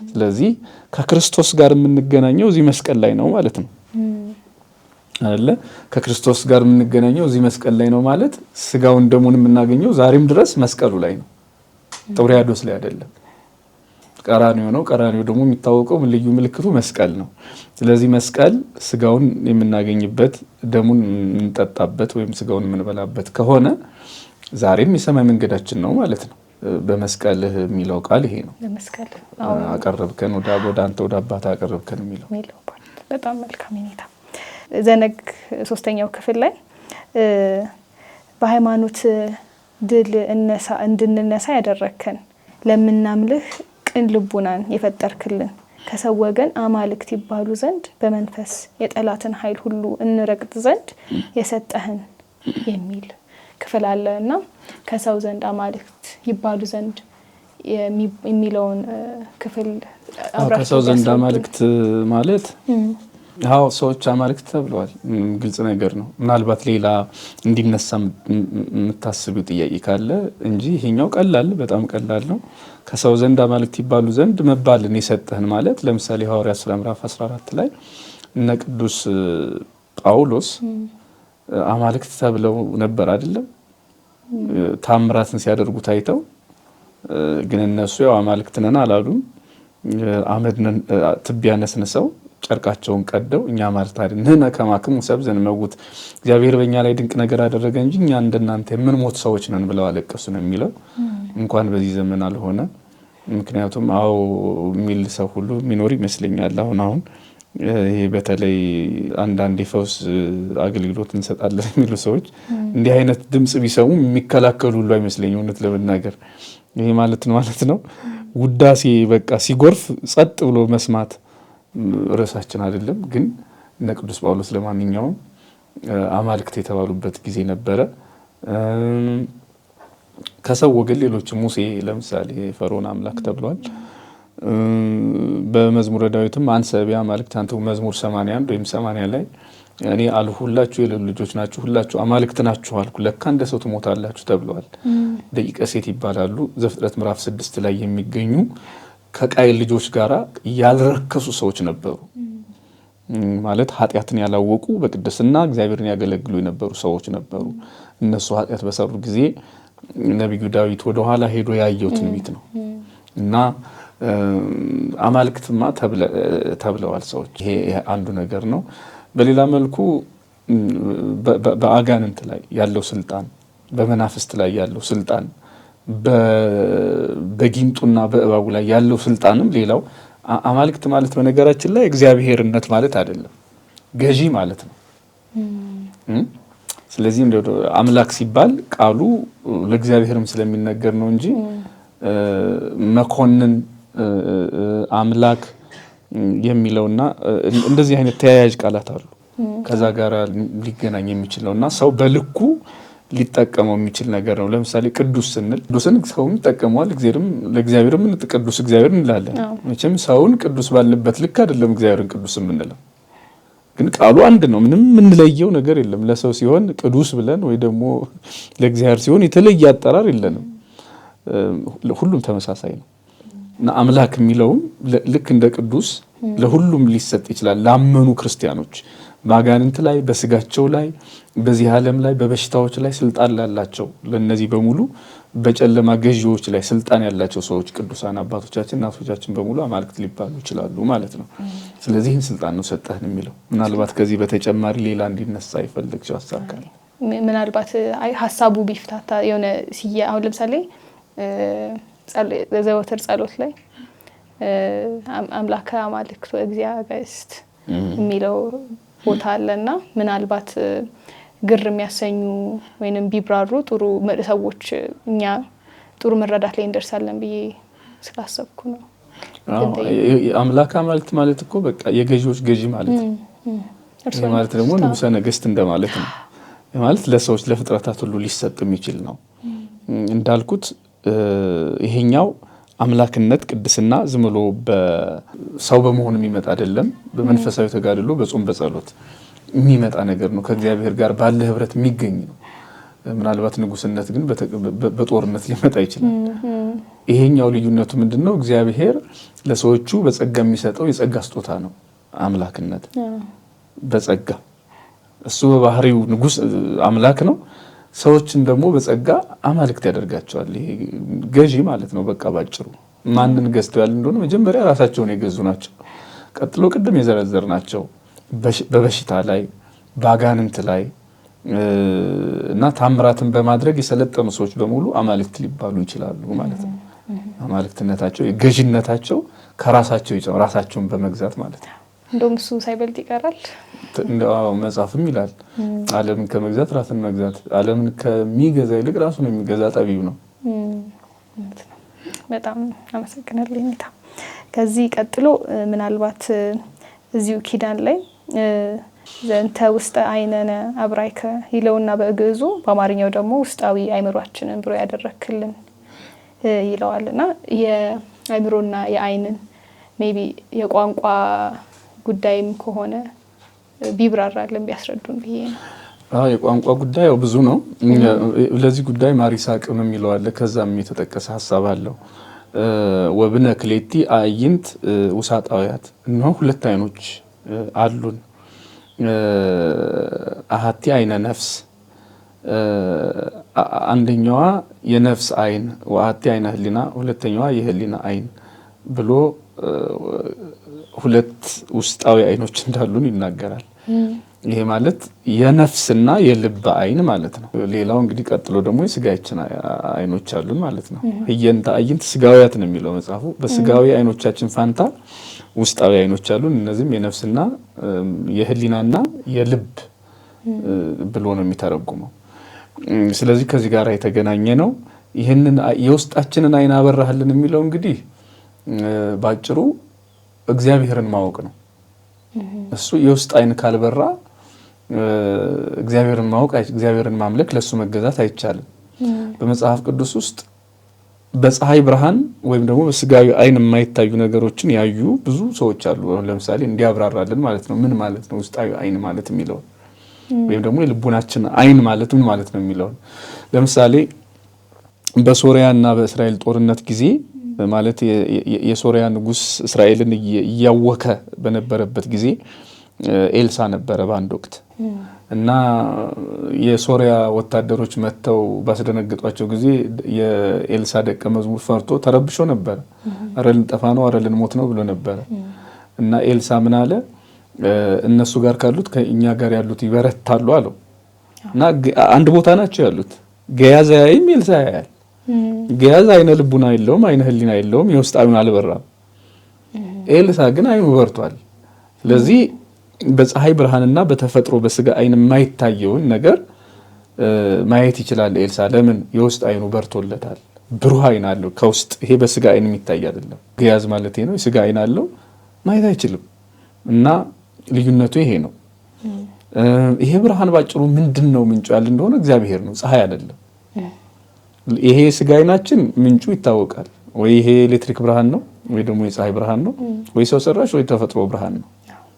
ስለዚህ ከክርስቶስ ጋር የምንገናኘው እዚህ መስቀል ላይ ነው ማለት ነው አይደለ? ከክርስቶስ ጋር የምንገናኘው እዚህ መስቀል ላይ ነው ማለት ስጋውን ደሙን የምናገኘው ዛሬም ድረስ መስቀሉ ላይ ነው፣ ጥብርያዶስ ላይ አይደለም። ቀራንዮ ነው። ቀራንዮ ደግሞ የሚታወቀው ልዩ ምልክቱ መስቀል ነው። ስለዚህ መስቀል ስጋውን የምናገኝበት ደሙን የምንጠጣበት ወይም ስጋውን የምንበላበት ከሆነ ዛሬም የሰማይ መንገዳችን ነው ማለት ነው። በመስቀልህ የሚለው ቃል ይሄ ነው። በመስቀል አቀረብከን ወደ አንተ ወደ አባት አቀረብከን የሚለው በጣም መልካም ሁኔታ። ዘነግ ሶስተኛው ክፍል ላይ በሃይማኖት ድል እንድንነሳ ያደረከን ለምናምልህ ቅን ልቡናን የፈጠርክልን ከሰው ወገን አማልክት ይባሉ ዘንድ በመንፈስ የጠላትን ኃይል ሁሉ እንረግጥ ዘንድ የሰጠህን የሚል ክፍል አለ እና ከሰው ዘንድ አማልክት ይባሉ ዘንድ የሚለውን ክፍል አብራችሁ ከሰው ዘንድ አማልክት ማለት አዎ ሰዎች አማልክት ተብለዋል። ግልጽ ነገር ነው። ምናልባት ሌላ እንዲነሳ የምታስቢው ጥያቄ ካለ እንጂ ይሄኛው ቀላል በጣም ቀላል ነው። ከሰው ዘንድ አማልክት ይባሉ ዘንድ መባልን የሰጠህን ማለት ለምሳሌ ሐዋርያት ሥራ ምዕራፍ 14 ላይ እነ ቅዱስ ጳውሎስ አማልክት ተብለው ነበር አይደለም? ታምራትን ሲያደርጉ ታይተው ግን እነሱ ያው አማልክት ነን አላሉም። አመድነን ትቢያ ነስንሰው ጨርቃቸውን ቀደው እኛ ማለት አይደል ነነ ከማክሙ ሰብዘን መውት እግዚአብሔር በእኛ ላይ ድንቅ ነገር አደረገ እንጂ እኛ እንደናንተ የምንሞት ሰዎች ነን ብለው አለቀሱ ነው የሚለው። እንኳን በዚህ ዘመን አልሆነ። ምክንያቱም አዎ የሚል ሰው ሁሉ የሚኖር ይመስለኛል። አሁን ይሄ በተለይ አንዳንድ የፈውስ አገልግሎት እንሰጣለን የሚሉ ሰዎች እንዲህ አይነት ድምጽ ቢሰሙ የሚከላከሉ ሁሉ አይመስለኝም እውነት ለመናገር። ይሄ ማለት ነው ውዳሴ በቃ ሲጎርፍ ጸጥ ብሎ መስማት ርዕሳችን አይደለም። ግን እነ ቅዱስ ጳውሎስ ለማንኛውም አማልክት የተባሉበት ጊዜ ነበረ። ከሰው ወገን ሌሎች ሙሴ ለምሳሌ ፈርዖን አምላክ ተብሏል። በመዝሙረ ዳዊትም አንሰ ቢአማልክት አንተ መዝሙር 81 ወይም 80 ላይ እኔ አልሁ ሁላችሁ የሌሉ ልጆች ናችሁ፣ ሁላችሁ አማልክት ናችሁ አልኩ፣ ለካ እንደ ሰው ትሞታላችሁ ተብለዋል። ደቂቀ ሴት ይባላሉ። ዘፍጥረት ምዕራፍ 6 ላይ የሚገኙ ከቃየል ልጆች ጋራ ያልረከሱ ሰዎች ነበሩ። ማለት ኃጢአትን ያላወቁ በቅድስና እግዚአብሔርን ያገለግሉ የነበሩ ሰዎች ነበሩ። እነሱ ኃጢአት በሰሩ ጊዜ ነቢዩ ዳዊት ወደ ኋላ ሄዶ ያየው ትንቢት ነው እና አማልክትማ ተብለዋል ሰዎች። ይሄ አንዱ ነገር ነው። በሌላ መልኩ በአጋንንት ላይ ያለው ስልጣን፣ በመናፍስት ላይ ያለው ስልጣን፣ በጊንጡና በእባቡ ላይ ያለው ስልጣንም ሌላው አማልክት ማለት በነገራችን ላይ እግዚአብሔርነት ማለት አይደለም፣ ገዢ ማለት ነው። ስለዚህ አምላክ ሲባል ቃሉ ለእግዚአብሔርም ስለሚነገር ነው እንጂ መኮንን፣ አምላክ የሚለውና እንደዚህ አይነት ተያያዥ ቃላት አሉ ከዛ ጋር ሊገናኝ የሚችለውና ሰው በልኩ ሊጠቀመው የሚችል ነገር ነው። ለምሳሌ ቅዱስ ስንል ቅዱስን ሰው ይጠቀመዋል፣ ለእግዚአብሔርም ቅዱስ እግዚአብሔር እንላለን። መቼም ሰውን ቅዱስ ባልንበት ልክ አይደለም እግዚአብሔርን ቅዱስ የምንለው፣ ግን ቃሉ አንድ ነው። ምንም የምንለየው ነገር የለም። ለሰው ሲሆን ቅዱስ ብለን ወይ ደግሞ ለእግዚአብሔር ሲሆን የተለየ አጠራር የለንም። ሁሉም ተመሳሳይ ነው እና አምላክ የሚለውም ልክ እንደ ቅዱስ ለሁሉም ሊሰጥ ይችላል። ላመኑ ክርስቲያኖች በአጋንንት ላይ፣ በስጋቸው ላይ፣ በዚህ ዓለም ላይ፣ በበሽታዎች ላይ ስልጣን ላላቸው ለነዚህ በሙሉ በጨለማ ገዢዎች ላይ ስልጣን ያላቸው ሰዎች ቅዱሳን አባቶቻችን እናቶቻችን በሙሉ አማልክት ሊባሉ ይችላሉ ማለት ነው። ስለዚህ ይህን ስልጣን ነው ሰጠህን የሚለው። ምናልባት ከዚህ በተጨማሪ ሌላ እንዲነሳ ይፈልግው ሀሳብ ካለ ምናልባት ሀሳቡ ቢፍታታ የሆነ አሁን ለምሳሌ ዘወትር ጸሎት ላይ አምላከ አማልክት ወእግዚአብሔር የሚለው ቦታ አለና ምናልባት ግር የሚያሰኙ ወይንም ቢብራሩ ጥሩ ሰዎች እኛ ጥሩ መረዳት ላይ እንደርሳለን ብዬ ስላሰብኩ ነው። አምላከ አማልክት ማለት እኮ በቃ የገዢዎች ገዢ ማለት ነው። ማለት ደግሞ ንጉሠ ነገሥት እንደማለት ነው። ማለት ለሰዎች ለፍጥረታት ሁሉ ሊሰጥ የሚችል ነው። እንዳልኩት ይሄኛው አምላክነት ቅድስና ዝም ብሎ በሰው በመሆን የሚመጣ አይደለም። በመንፈሳዊ ተጋድሎ በጾም በጸሎት የሚመጣ ነገር ነው። ከእግዚአብሔር ጋር ባለ ህብረት የሚገኝ ነው። ምናልባት ንጉስነት ግን በጦርነት ሊመጣ ይችላል። ይሄኛው ልዩነቱ ምንድነው? እግዚአብሔር ለሰዎቹ በጸጋ የሚሰጠው የጸጋ ስጦታ ነው። አምላክነት በጸጋ እሱ በባህሪው ንጉስ አምላክ ነው። ሰዎችን ደግሞ በጸጋ አማልክት ያደርጋቸዋል። ይሄ ገዢ ማለት ነው። በቃ ባጭሩ ማንን ገዝተው ያለ እንደሆነ መጀመሪያ ራሳቸውን የገዙ ናቸው። ቀጥሎ ቅድም የዘረዘር ናቸው በበሽታ ላይ በአጋንንት ላይ እና ታምራትን በማድረግ የሰለጠኑ ሰዎች በሙሉ አማልክት ሊባሉ ይችላሉ ማለት ነው። አማልክትነታቸው የገዢነታቸው ከራሳቸው ይጨው ራሳቸውን በመግዛት ማለት ነው። እንደውም እሱ ሳይበልጥ ይቀራል። እንደው መጽሐፍም ይላል ዓለምን ከመግዛት ራስን መግዛት፣ ዓለምን ከሚገዛ ይልቅ ራሱን የሚገዛ ጠቢብ ነው። በጣም አመሰግናለሁ። ከዚህ ቀጥሎ ምናልባት እዚሁ ኪዳን ላይ ዘንተ ውስጥ አይነነ አብራይከ ይለውና በግዕዙ በአማርኛው ደግሞ ውስጣዊ አይምሮአችንን ብሎ ያደረክልን ይለዋልና የአይምሮና የአይንን ሜቢ የቋንቋ ጉዳይም ከሆነ ቢብራራልን ቢያስረዱን ብዬ ነው። የቋንቋ ጉዳይ ብዙ ነው። ለዚህ ጉዳይ ማሪሳቅም የሚለው አለ። ከዛም የተጠቀሰ ሐሳብ አለው። ወብነ ክሌቲ አይንት ውሳጣውያት ነው። ሁለት አይኖች አሉን። አሃቲ አይነ ነፍስ አንደኛዋ የነፍስ አይን ወአሃቲ አይነ ህሊና ሁለተኛዋ የህሊና አይን ብሎ ሁለት ውስጣዊ አይኖች እንዳሉን ይናገራል። ይሄ ማለት የነፍስና የልብ አይን ማለት ነው። ሌላው እንግዲህ ቀጥሎ ደግሞ የስጋችን አይኖች አሉን ማለት ነው። ህየንተ አይንት ስጋውያት ነው የሚለው መጽሐፉ። በስጋዊ አይኖቻችን ፋንታ ውስጣዊ አይኖች አሉን። እነዚህም የነፍስና የህሊናና የልብ ብሎ ነው የሚተረጉመው። ስለዚህ ከዚህ ጋር የተገናኘ ነው። ይሄንን የውስጣችንን አይን አበራህልን የሚለው እንግዲህ ባጭሩ እግዚአብሔርን ማወቅ ነው። እሱ የውስጥ አይን ካልበራ እግዚአብሔርን ማወቅ እግዚአብሔርን ማምለክ ለሱ መገዛት አይቻልም። በመጽሐፍ ቅዱስ ውስጥ በፀሐይ ብርሃን ወይም ደግሞ በስጋዊ አይን የማይታዩ ነገሮችን ያዩ ብዙ ሰዎች አሉ። ለምሳሌ እንዲያብራራልን ማለት ነው ምን ማለት ነው ውስጣዊ አይን ማለት የሚለው ወይም ደግሞ የልቡናችን አይን ማለት ምን ማለት ነው የሚለው። ለምሳሌ በሶሪያና በእስራኤል ጦርነት ጊዜ ማለት የሶሪያ ንጉስ እስራኤልን እያወከ በነበረበት ጊዜ ኤልሳ ነበረ በአንድ ወቅት እና የሶሪያ ወታደሮች መተው ባስደነገጧቸው ጊዜ የኤልሳ ደቀ መዝሙር ፈርቶ ተረብሾ ነበር። አረ ልንጠፋ ነው፣ አረ ልንሞት ነው ብሎ ነበር። እና ኤልሳ ምን አለ? እነሱ ጋር ካሉት ከኛ ጋር ያሉት ይበረታሉ አለው። እና አንድ ቦታ ናቸው ያሉት። ገያዝ ያይም ኤልሳ ያያል። ገያዝ አይነ ልቡና የለውም፣ አይነ ህሊና የለውም፣ የውስጥ አይኑ አልበራም። ኤልሳ ግን አይኑ በርቷል። ስለዚህ በፀሐይ ብርሃንና በተፈጥሮ በስጋ አይን የማይታየውን ነገር ማየት ይችላል ኤልሳ። ለምን? የውስጥ አይኑ በርቶለታል። ብሩህ አይን አለው ከውስጥ። ይሄ በስጋ አይን የሚታይ አይደለም። ገያዝ ማለት ነው። የስጋ አይን አለው፣ ማየት አይችልም። እና ልዩነቱ ይሄ ነው። ይሄ ብርሃን ባጭሩ ምንድነው ምንጩ ያለ እንደሆነ እግዚአብሔር ነው፣ ፀሐይ አይደለም። ይሄ ስጋ ዓይናችን ምንጩ ይታወቃል። ወይ ይሄ ኤሌክትሪክ ብርሃን ነው ወይ ደግሞ የፀሐይ ብርሃን ነው ወይ ሰው ሰራሽ ወይ ተፈጥሮ ብርሃን ነው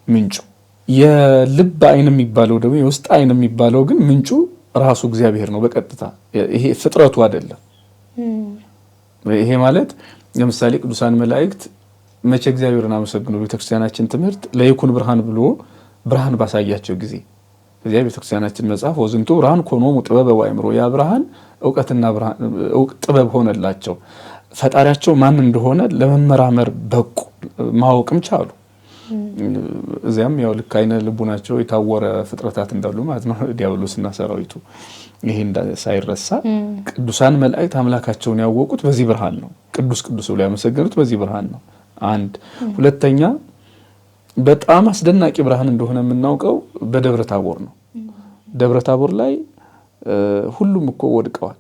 ምንጩ። የልብ ዓይን የሚባለው ደግሞ የውስጥ ዓይን የሚባለው ግን ምንጩ ራሱ እግዚአብሔር ነው በቀጥታ። ይሄ ፍጥረቱ አይደለም። ይሄ ማለት ለምሳሌ ቅዱሳን መላእክት መቼ እግዚአብሔርን አመሰግኑ ቤተክርስቲያናችን ትምህርት ለይኩን ብርሃን ብሎ ብርሃን ባሳያቸው ጊዜ እዚያ ቤተክርስቲያናችን መጽሐፍ ወዝንቱ ብርሃን ኮኖሙ ጥበበ ወአእምሮ፣ ያ ብርሃን ዕውቀትና ጥበብ ሆነላቸው። ፈጣሪያቸው ማን እንደሆነ ለመመራመር በቁ፣ ማወቅም ቻሉ። እዚያም ያው ልክ አይነ ልቡናቸው የታወረ ፍጥረታት እንዳሉ ማለት ነው ዲያብሎስና ሰራዊቱ። ይሄ ሳይረሳ ቅዱሳን መላእክት አምላካቸውን ያወቁት በዚህ ብርሃን ነው። ቅዱስ ቅዱስ ብለው ያመሰገኑት በዚህ ብርሃን ነው። አንድ ሁለተኛ በጣም አስደናቂ ብርሃን እንደሆነ የምናውቀው በደብረ ታቦር ነው። ደብረ ታቦር ላይ ሁሉም እኮ ወድቀዋል።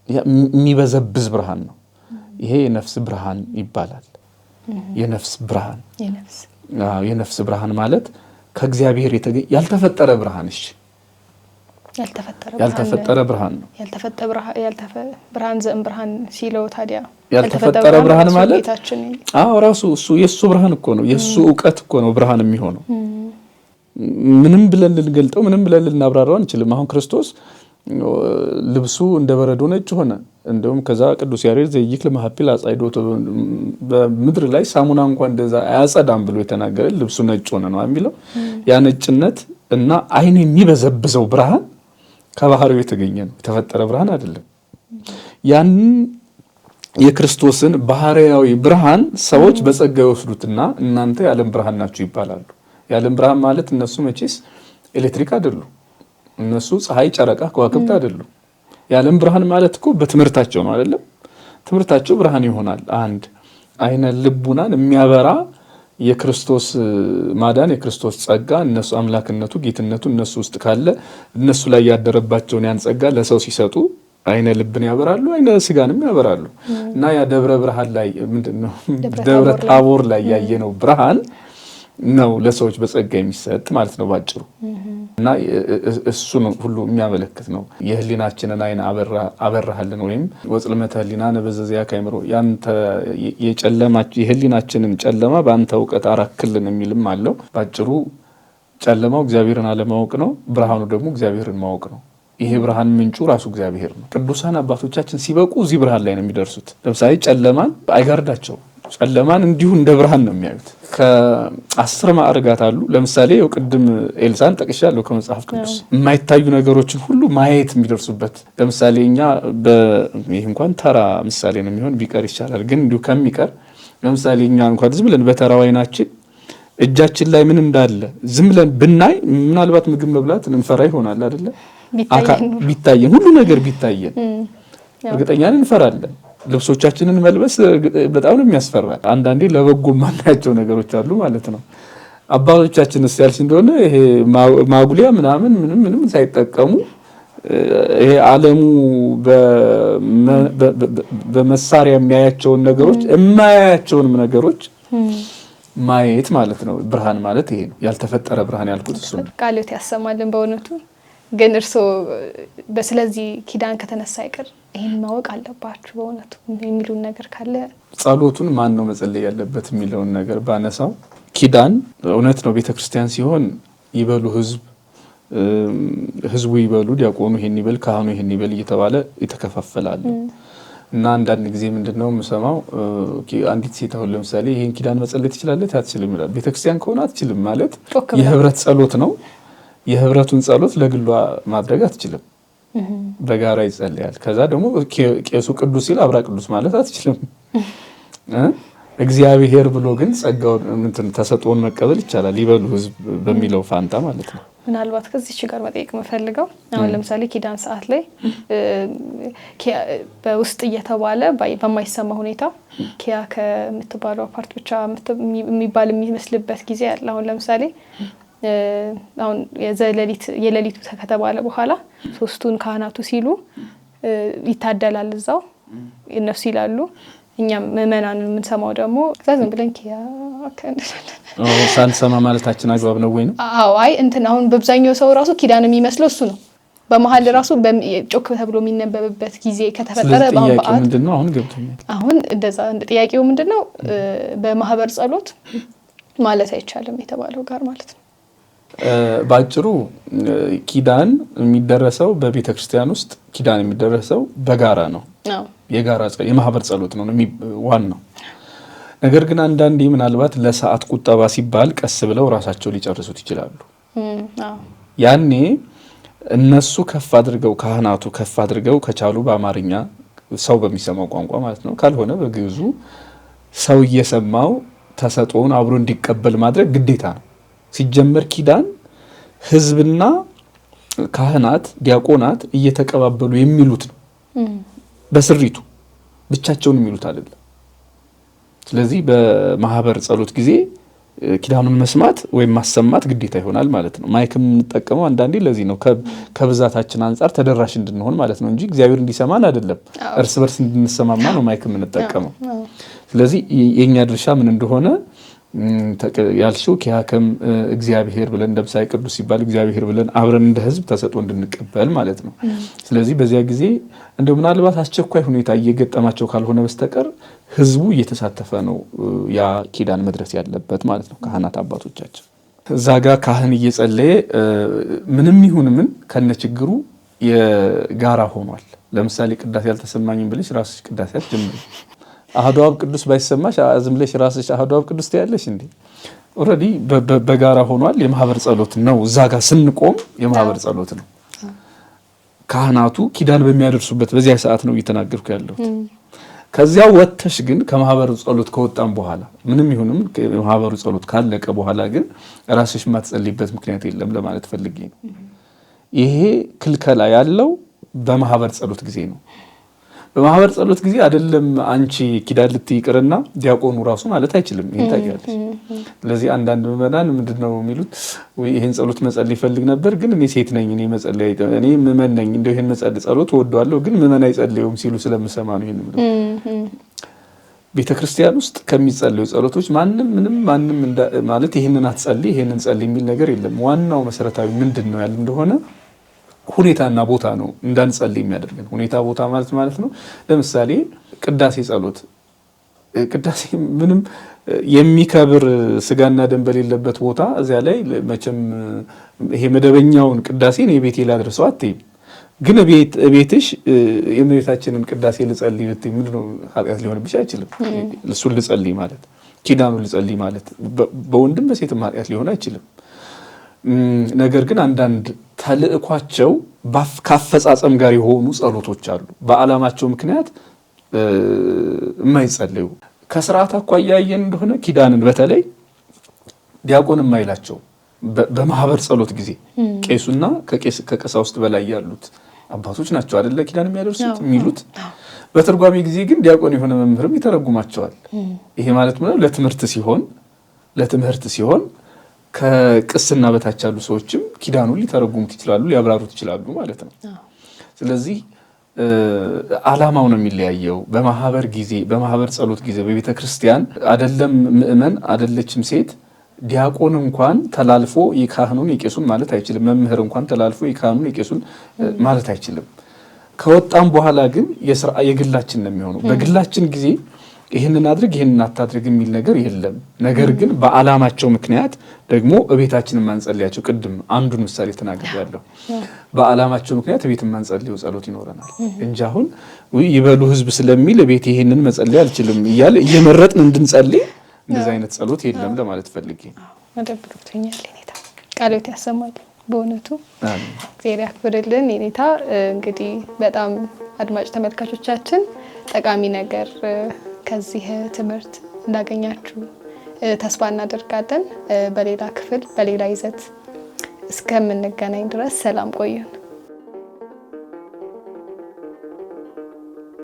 የሚበዘብዝ ብርሃን ነው። ይሄ የነፍስ ብርሃን ይባላል። የነፍስ ብርሃን የነፍስ ብርሃን ማለት ከእግዚአብሔር የተገኘ ያልተፈጠረ ብርሃን። እሺ ያልተፈጠረ ብርሃን ነው። ብርሃን ዘእም ብርሃን ሲለው ታዲያ ያልተፈጠረ ብርሃን ማለት ራሱ እሱ የሱ ብርሃን እኮ ነው። የሱ ዕውቀት እኮ ነው ብርሃን የሚሆነው። ምንም ብለን ልንገልጠው ምንም ብለን ልናብራራው አንችልም። አሁን ክርስቶስ ልብሱ እንደ በረዶ ነጭ ሆነ። እንደውም ከዛ ቅዱስ ያሬድ ዘይክል ማሐፒል አጻይዶት በምድር ላይ ሳሙና እንኳን እንደዛ አያጸዳም ብሎ የተናገረ ልብሱ ነጭ ሆነ ነው የሚለው። ያ ነጭነት እና አይን የሚበዘብዘው ብርሃን ከባህሪው የተገኘ ነው፣ የተፈጠረ ብርሃን አይደለም። ያን የክርስቶስን ባህሪያዊ ብርሃን ሰዎች በጸጋ ይወስዱትና እናንተ የዓለም ብርሃን ናችሁ ይባላሉ። የዓለም ብርሃን ማለት እነሱ መቼስ ኤሌክትሪክ አይደሉም። እነሱ ፀሐይ፣ ጨረቃ፣ ከዋክብት አይደሉም። የዓለም ብርሃን ማለት እኮ በትምህርታቸው ነው አይደለም? ትምህርታቸው ብርሃን ይሆናል። አንድ አይነ ልቡናን የሚያበራ የክርስቶስ ማዳን የክርስቶስ ጸጋ እነሱ አምላክነቱ ጌትነቱ እነሱ ውስጥ ካለ እነሱ ላይ ያደረባቸውን ያን ጸጋ ለሰው ሲሰጡ አይነ ልብን ያበራሉ፣ አይነ ስጋንም ያበራሉ። እና ያ ደብረ ብርሃን ላይ ምንድነው ደብረ ታቦር ላይ ያየነው ብርሃን ነው ለሰዎች በጸጋ የሚሰጥ ማለት ነው ባጭሩ። እና እሱን ሁሉ የሚያመለክት ነው። የህሊናችንን አይን አበራሃልን ወይም ወጽልመተ ህሊናነ በዘዚያ ካይምሮ ያንተ የህሊናችንን ጨለማ በአንተ ዕውቀት አራክልን የሚልም አለው። ባጭሩ ጨለማው እግዚአብሔርን አለማወቅ ነው፣ ብርሃኑ ደግሞ እግዚአብሔርን ማወቅ ነው። ይሄ ብርሃን ምንጩ ራሱ እግዚአብሔር ነው። ቅዱሳን አባቶቻችን ሲበቁ እዚህ ብርሃን ላይ ነው የሚደርሱት። ለምሳሌ ጨለማን አይጋርዳቸው፣ ጨለማን እንዲሁ እንደ ብርሃን ነው የሚያዩት። ከ10 ማዕርጋት አሉ። ለምሳሌ ቅድም ኤልሳን ጠቅሻለሁ ከመጽሐፍ ቅዱስ የማይታዩ ነገሮችን ሁሉ ማየት የሚደርሱበት። ለምሳሌ እኛ ይህ እንኳን ተራ ምሳሌ ነው የሚሆን ቢቀር ይቻላል፣ ግን እንዲሁ ከሚቀር ለምሳሌ እኛ እንኳን ዝም ብለን በተራው አይናችን እጃችን ላይ ምን እንዳለ ዝም ብለን ብናይ ምናልባት ምግብ መብላት እንፈራ ይሆናል አይደለ? ቢታየን ሁሉ ነገር ቢታየን እርግጠኛ ነን እንፈራለን። ልብሶቻችንን መልበስ በጣም ነው የሚያስፈራ። አንዳንዴ ለበጎ ማናያቸው ነገሮች አሉ ማለት ነው። አባቶቻችንስ ያልሽ እንደሆነ ይሄ ማጉሊያ ምናምን ምንም ሳይጠቀሙ ይሄ ዓለሙ በመሳሪያ የሚያያቸውን ነገሮች የማያያቸውንም ነገሮች ማየት ማለት ነው። ብርሃን ማለት ይሄ ነው። ያልተፈጠረ ብርሃን ያልኩት እሱ ነው። ቃልዎት ያሰማልን በእውነቱ። ግን እርስዎ በስለዚህ ኪዳን ከተነሳ አይቀር ይሄን ማወቅ አለባችሁ በእውነቱ የሚሉን ነገር ካለ ጸሎቱን ማን ነው መጸለይ ያለበት የሚለውን ነገር ባነሳው። ኪዳን እውነት ነው። ቤተክርስቲያን ሲሆን ይበሉ ህዝቡ ይበሉ፣ ዲያቆኑ ይሄን ይበል፣ ካህኑ ይሄን ይበል እየተባለ ይተከፋፈላሉ። እና አንዳንድ ጊዜ ምንድነው የምሰማው አንዲት ሴት አሁን ለምሳሌ ይሄን ኪዳን መጸለይ ትችላለች አትችልም ይላል። ቤተክርስቲያን ከሆነ አትችልም ማለት የህብረት ጸሎት ነው። የህብረቱን ጸሎት ለግሏ ማድረግ አትችልም፣ በጋራ ይጸልያል። ከዛ ደግሞ ቄሱ ቅዱስ ሲል አብራ ቅዱስ ማለት አትችልም። እግዚአብሔር ብሎ ግን ጸጋውን ተሰጥቶን መቀበል ይቻላል፣ ይበሉ ህዝብ በሚለው ፋንታ ማለት ነው። ምናልባት ከዚህ ጋር መጠየቅ የምፈልገው አሁን ለምሳሌ ኪዳን ሰዓት ላይ በውስጥ እየተባለ በማይሰማ ሁኔታ ኪያ ከምትባለው ፓርት ብቻ የሚባል የሚመስልበት ጊዜ አለ። አሁን ለምሳሌ አሁን የሌሊቱ ከተባለ በኋላ ሶስቱን ካህናቱ ሲሉ ይታደላል እዛው እነሱ ይላሉ። እኛም ምእመናንን የምንሰማው ደግሞ ዝም ብለን ኪያ ሳንሰማ ማለታችን አግባብ ነው ወይ ነው? አዎ አይ እንትን አሁን በአብዛኛው ሰው ራሱ ኪዳን የሚመስለው እሱ ነው። በመሀል ራሱ ጮክ ተብሎ የሚነበብበት ጊዜ ከተፈጠረ ጥያቄው ምንድነው? አሁን ገብቶኛል። አሁን እንደዛ ጥያቄው ምንድነው? በማህበር ጸሎት ማለት አይቻልም የተባለው ጋር ማለት ነው። ባጭሩ ኪዳን የሚደረሰው በቤተ ክርስቲያን ውስጥ ኪዳን የሚደረሰው በጋራ ነው። የጋራ የማህበር ጸሎት ነው ዋናው። ነገር ግን አንዳንዴ ምናልባት ለሰዓት ቁጠባ ሲባል ቀስ ብለው ራሳቸው ሊጨርሱት ይችላሉ። ያኔ እነሱ ከፍ አድርገው ካህናቱ ከፍ አድርገው ከቻሉ በአማርኛ ሰው በሚሰማው ቋንቋ ማለት ነው፣ ካልሆነ በግዕዙ ሰው እየሰማው ተሰጥኦውን አብሮ እንዲቀበል ማድረግ ግዴታ ነው። ሲጀመር ኪዳን ህዝብና ካህናት ዲያቆናት እየተቀባበሉ የሚሉት ነው። በስሪቱ ብቻቸውን የሚሉት አይደለም። ስለዚህ በማህበር ጸሎት ጊዜ ኪዳኑን መስማት ወይም ማሰማት ግዴታ ይሆናል ማለት ነው። ማይክ የምንጠቀመው አንዳንዴ ለዚህ ነው፣ ከብዛታችን አንጻር ተደራሽ እንድንሆን ማለት ነው እንጂ እግዚአብሔር እንዲሰማን አይደለም። እርስ በርስ እንድንሰማማ ነው ማይክ የምንጠቀመው። ስለዚህ የኛ ድርሻ ምን እንደሆነ ያልሽው ኪያከም እግዚአብሔር ብለን እንደምሳሌ ቅዱስ ሲባል እግዚአብሔር ብለን አብረን እንደ ህዝብ ተሰጥኦ እንድንቀበል ማለት ነው። ስለዚህ በዚያ ጊዜ እንደው ምናልባት አስቸኳይ ሁኔታ እየገጠማቸው ካልሆነ በስተቀር ህዝቡ እየተሳተፈ ነው ያ ኪዳን መድረስ ያለበት ማለት ነው። ካህናት አባቶቻችን እዛ ጋር ካህን እየጸለየ ምንም ይሁን ምን ከነችግሩ የጋራ ሆኗል። ለምሳሌ ቅዳሴ ያልተሰማኝም ብለሽ ራስሽ ቅዳሴ አትጀምሪ። አሐዱ አብ ቅዱስ ባይሰማሽ ዝም ብለሽ ራስሽ አሐዱ አብ ቅዱስ ትያለሽ እንዴ? ኦልሬዲ በጋራ ሆኗል። የማህበር ጸሎት ነው። እዛ ጋር ስንቆም የማህበር ጸሎት ነው። ካህናቱ ኪዳን በሚያደርሱበት በዚያ ሰዓት ነው እየተናገርኩ ያለሁት። ከዚያ ወጥተሽ ግን ከማህበሩ ጸሎት ከወጣም በኋላ ምንም ይሁንም የማህበሩ ጸሎት ካለቀ በኋላ ግን ራስሽ ማትጸልይበት ምክንያት የለም ለማለት ፈልጌ ነው። ይሄ ክልከላ ያለው በማህበር ጸሎት ጊዜ ነው። በማህበር ጸሎት ጊዜ አይደለም አንቺ ኪዳን ልትይቅርና ዲያቆኑ ራሱ ማለት አይችልም። ይሄን ታውቂያለሽ። ስለዚህ አንዳንድ ምዕመናን ምንድነው የሚሉት? ወይ ይሄን ጸሎት መጸለይ ይፈልግ ነበር ግን እኔ ሴት ነኝ፣ እኔ ምዕመን ነኝ፣ እንደው ይሄን ጸሎት ወደዋለሁ ግን ምዕመን አይጸልዩም ሲሉ ስለምሰማ ነው ይሄን ብለው። ቤተክርስቲያን ውስጥ ከሚጸልዩ ጸሎቶች ማንም ማለት ይሄንን አትጸልይ ይሄንን ጸልይ የሚል ነገር የለም። ዋናው መሰረታዊ ምንድነው ያለ እንደሆነ ሁኔታና ቦታ ነው እንዳንጸልይ የሚያደርገን። ሁኔታ ቦታ ማለት ነው። ለምሳሌ ቅዳሴ ጸሎት፣ ቅዳሴ ምንም የሚከብር ስጋና ደም በሌለበት ቦታ እዚያ ላይ መቼም ይሄ መደበኛውን ቅዳሴ ነው ቤቴ ላድርሰው አትይም። ግን ቤትሽ የእመቤታችንን ቅዳሴ ልጸልይ ብትይ ምንድነው ኃጢአት ሊሆንብሽ አይችልም። እሱን ልጸልይ ማለት ኪዳኑን ልጸልይ ማለት በወንድም በሴትም ኃጢአት ሊሆን አይችልም። ነገር ግን አንዳንድ ተልእኳቸው ካፈጻጸም ጋር የሆኑ ጸሎቶች አሉ። በዓላማቸው ምክንያት የማይጸልዩ ከስርዓት አኳያ ያየን እንደሆነ ኪዳንን በተለይ ዲያቆን የማይላቸው በማህበር ጸሎት ጊዜ ቄሱና ከቀሳውስት በላይ ያሉት አባቶች ናቸው አይደለ ኪዳን የሚያደርሱት የሚሉት። በትርጓሜ ጊዜ ግን ዲያቆን የሆነ መምህርም ይተረጉማቸዋል። ይሄ ማለት ምንድነው? ለትምህርት ሲሆን ከቅስና በታች ያሉ ሰዎችም ኪዳኑን ሊተረጉሙት ይችላሉ፣ ሊያብራሩት ይችላሉ ማለት ነው። ስለዚህ ዓላማው ነው የሚለያየው። በማህበር ጊዜ በማህበር ጸሎት ጊዜ በቤተ ክርስቲያን አይደለም ምእመን አይደለችም ሴት ዲያቆን እንኳን ተላልፎ የካህኑን የቄሱን ማለት አይችልም። መምህር እንኳን ተላልፎ የካህኑን የቄሱን ማለት አይችልም። ከወጣም በኋላ ግን የግላችን ነው የሚሆነው። በግላችን ጊዜ ይሄንን አድርግ ይሄንን አታድርግ የሚል ነገር የለም። ነገር ግን በዓላማቸው ምክንያት ደግሞ እቤታችን ማንጸልያቸው ቅድም አንዱን ምሳሌ ተናግሬያለሁ። በዓላማቸው ምክንያት እቤት ማንጸልየው ጸሎት ይኖረናል እንጂ አሁን ይበሉ ህዝብ ስለሚል እቤት ይሄንን መጸለይ አልችልም እያለ እየመረጥን እንድንጸልይ እንደዚህ አይነት ጸሎት የለም ለማለት ፈልጌ ነው። መደብሩትኛል ኔታ ቃሎት ያሰማል። በእውነቱ እግዚአብሔር ያክብርልን ኔታ። እንግዲህ በጣም አድማጭ ተመልካቾቻችን ጠቃሚ ነገር ከዚህ ትምህርት እንዳገኛችሁ ተስፋ እናደርጋለን። በሌላ ክፍል በሌላ ይዘት እስከምንገናኝ ድረስ ሰላም ቆዩን።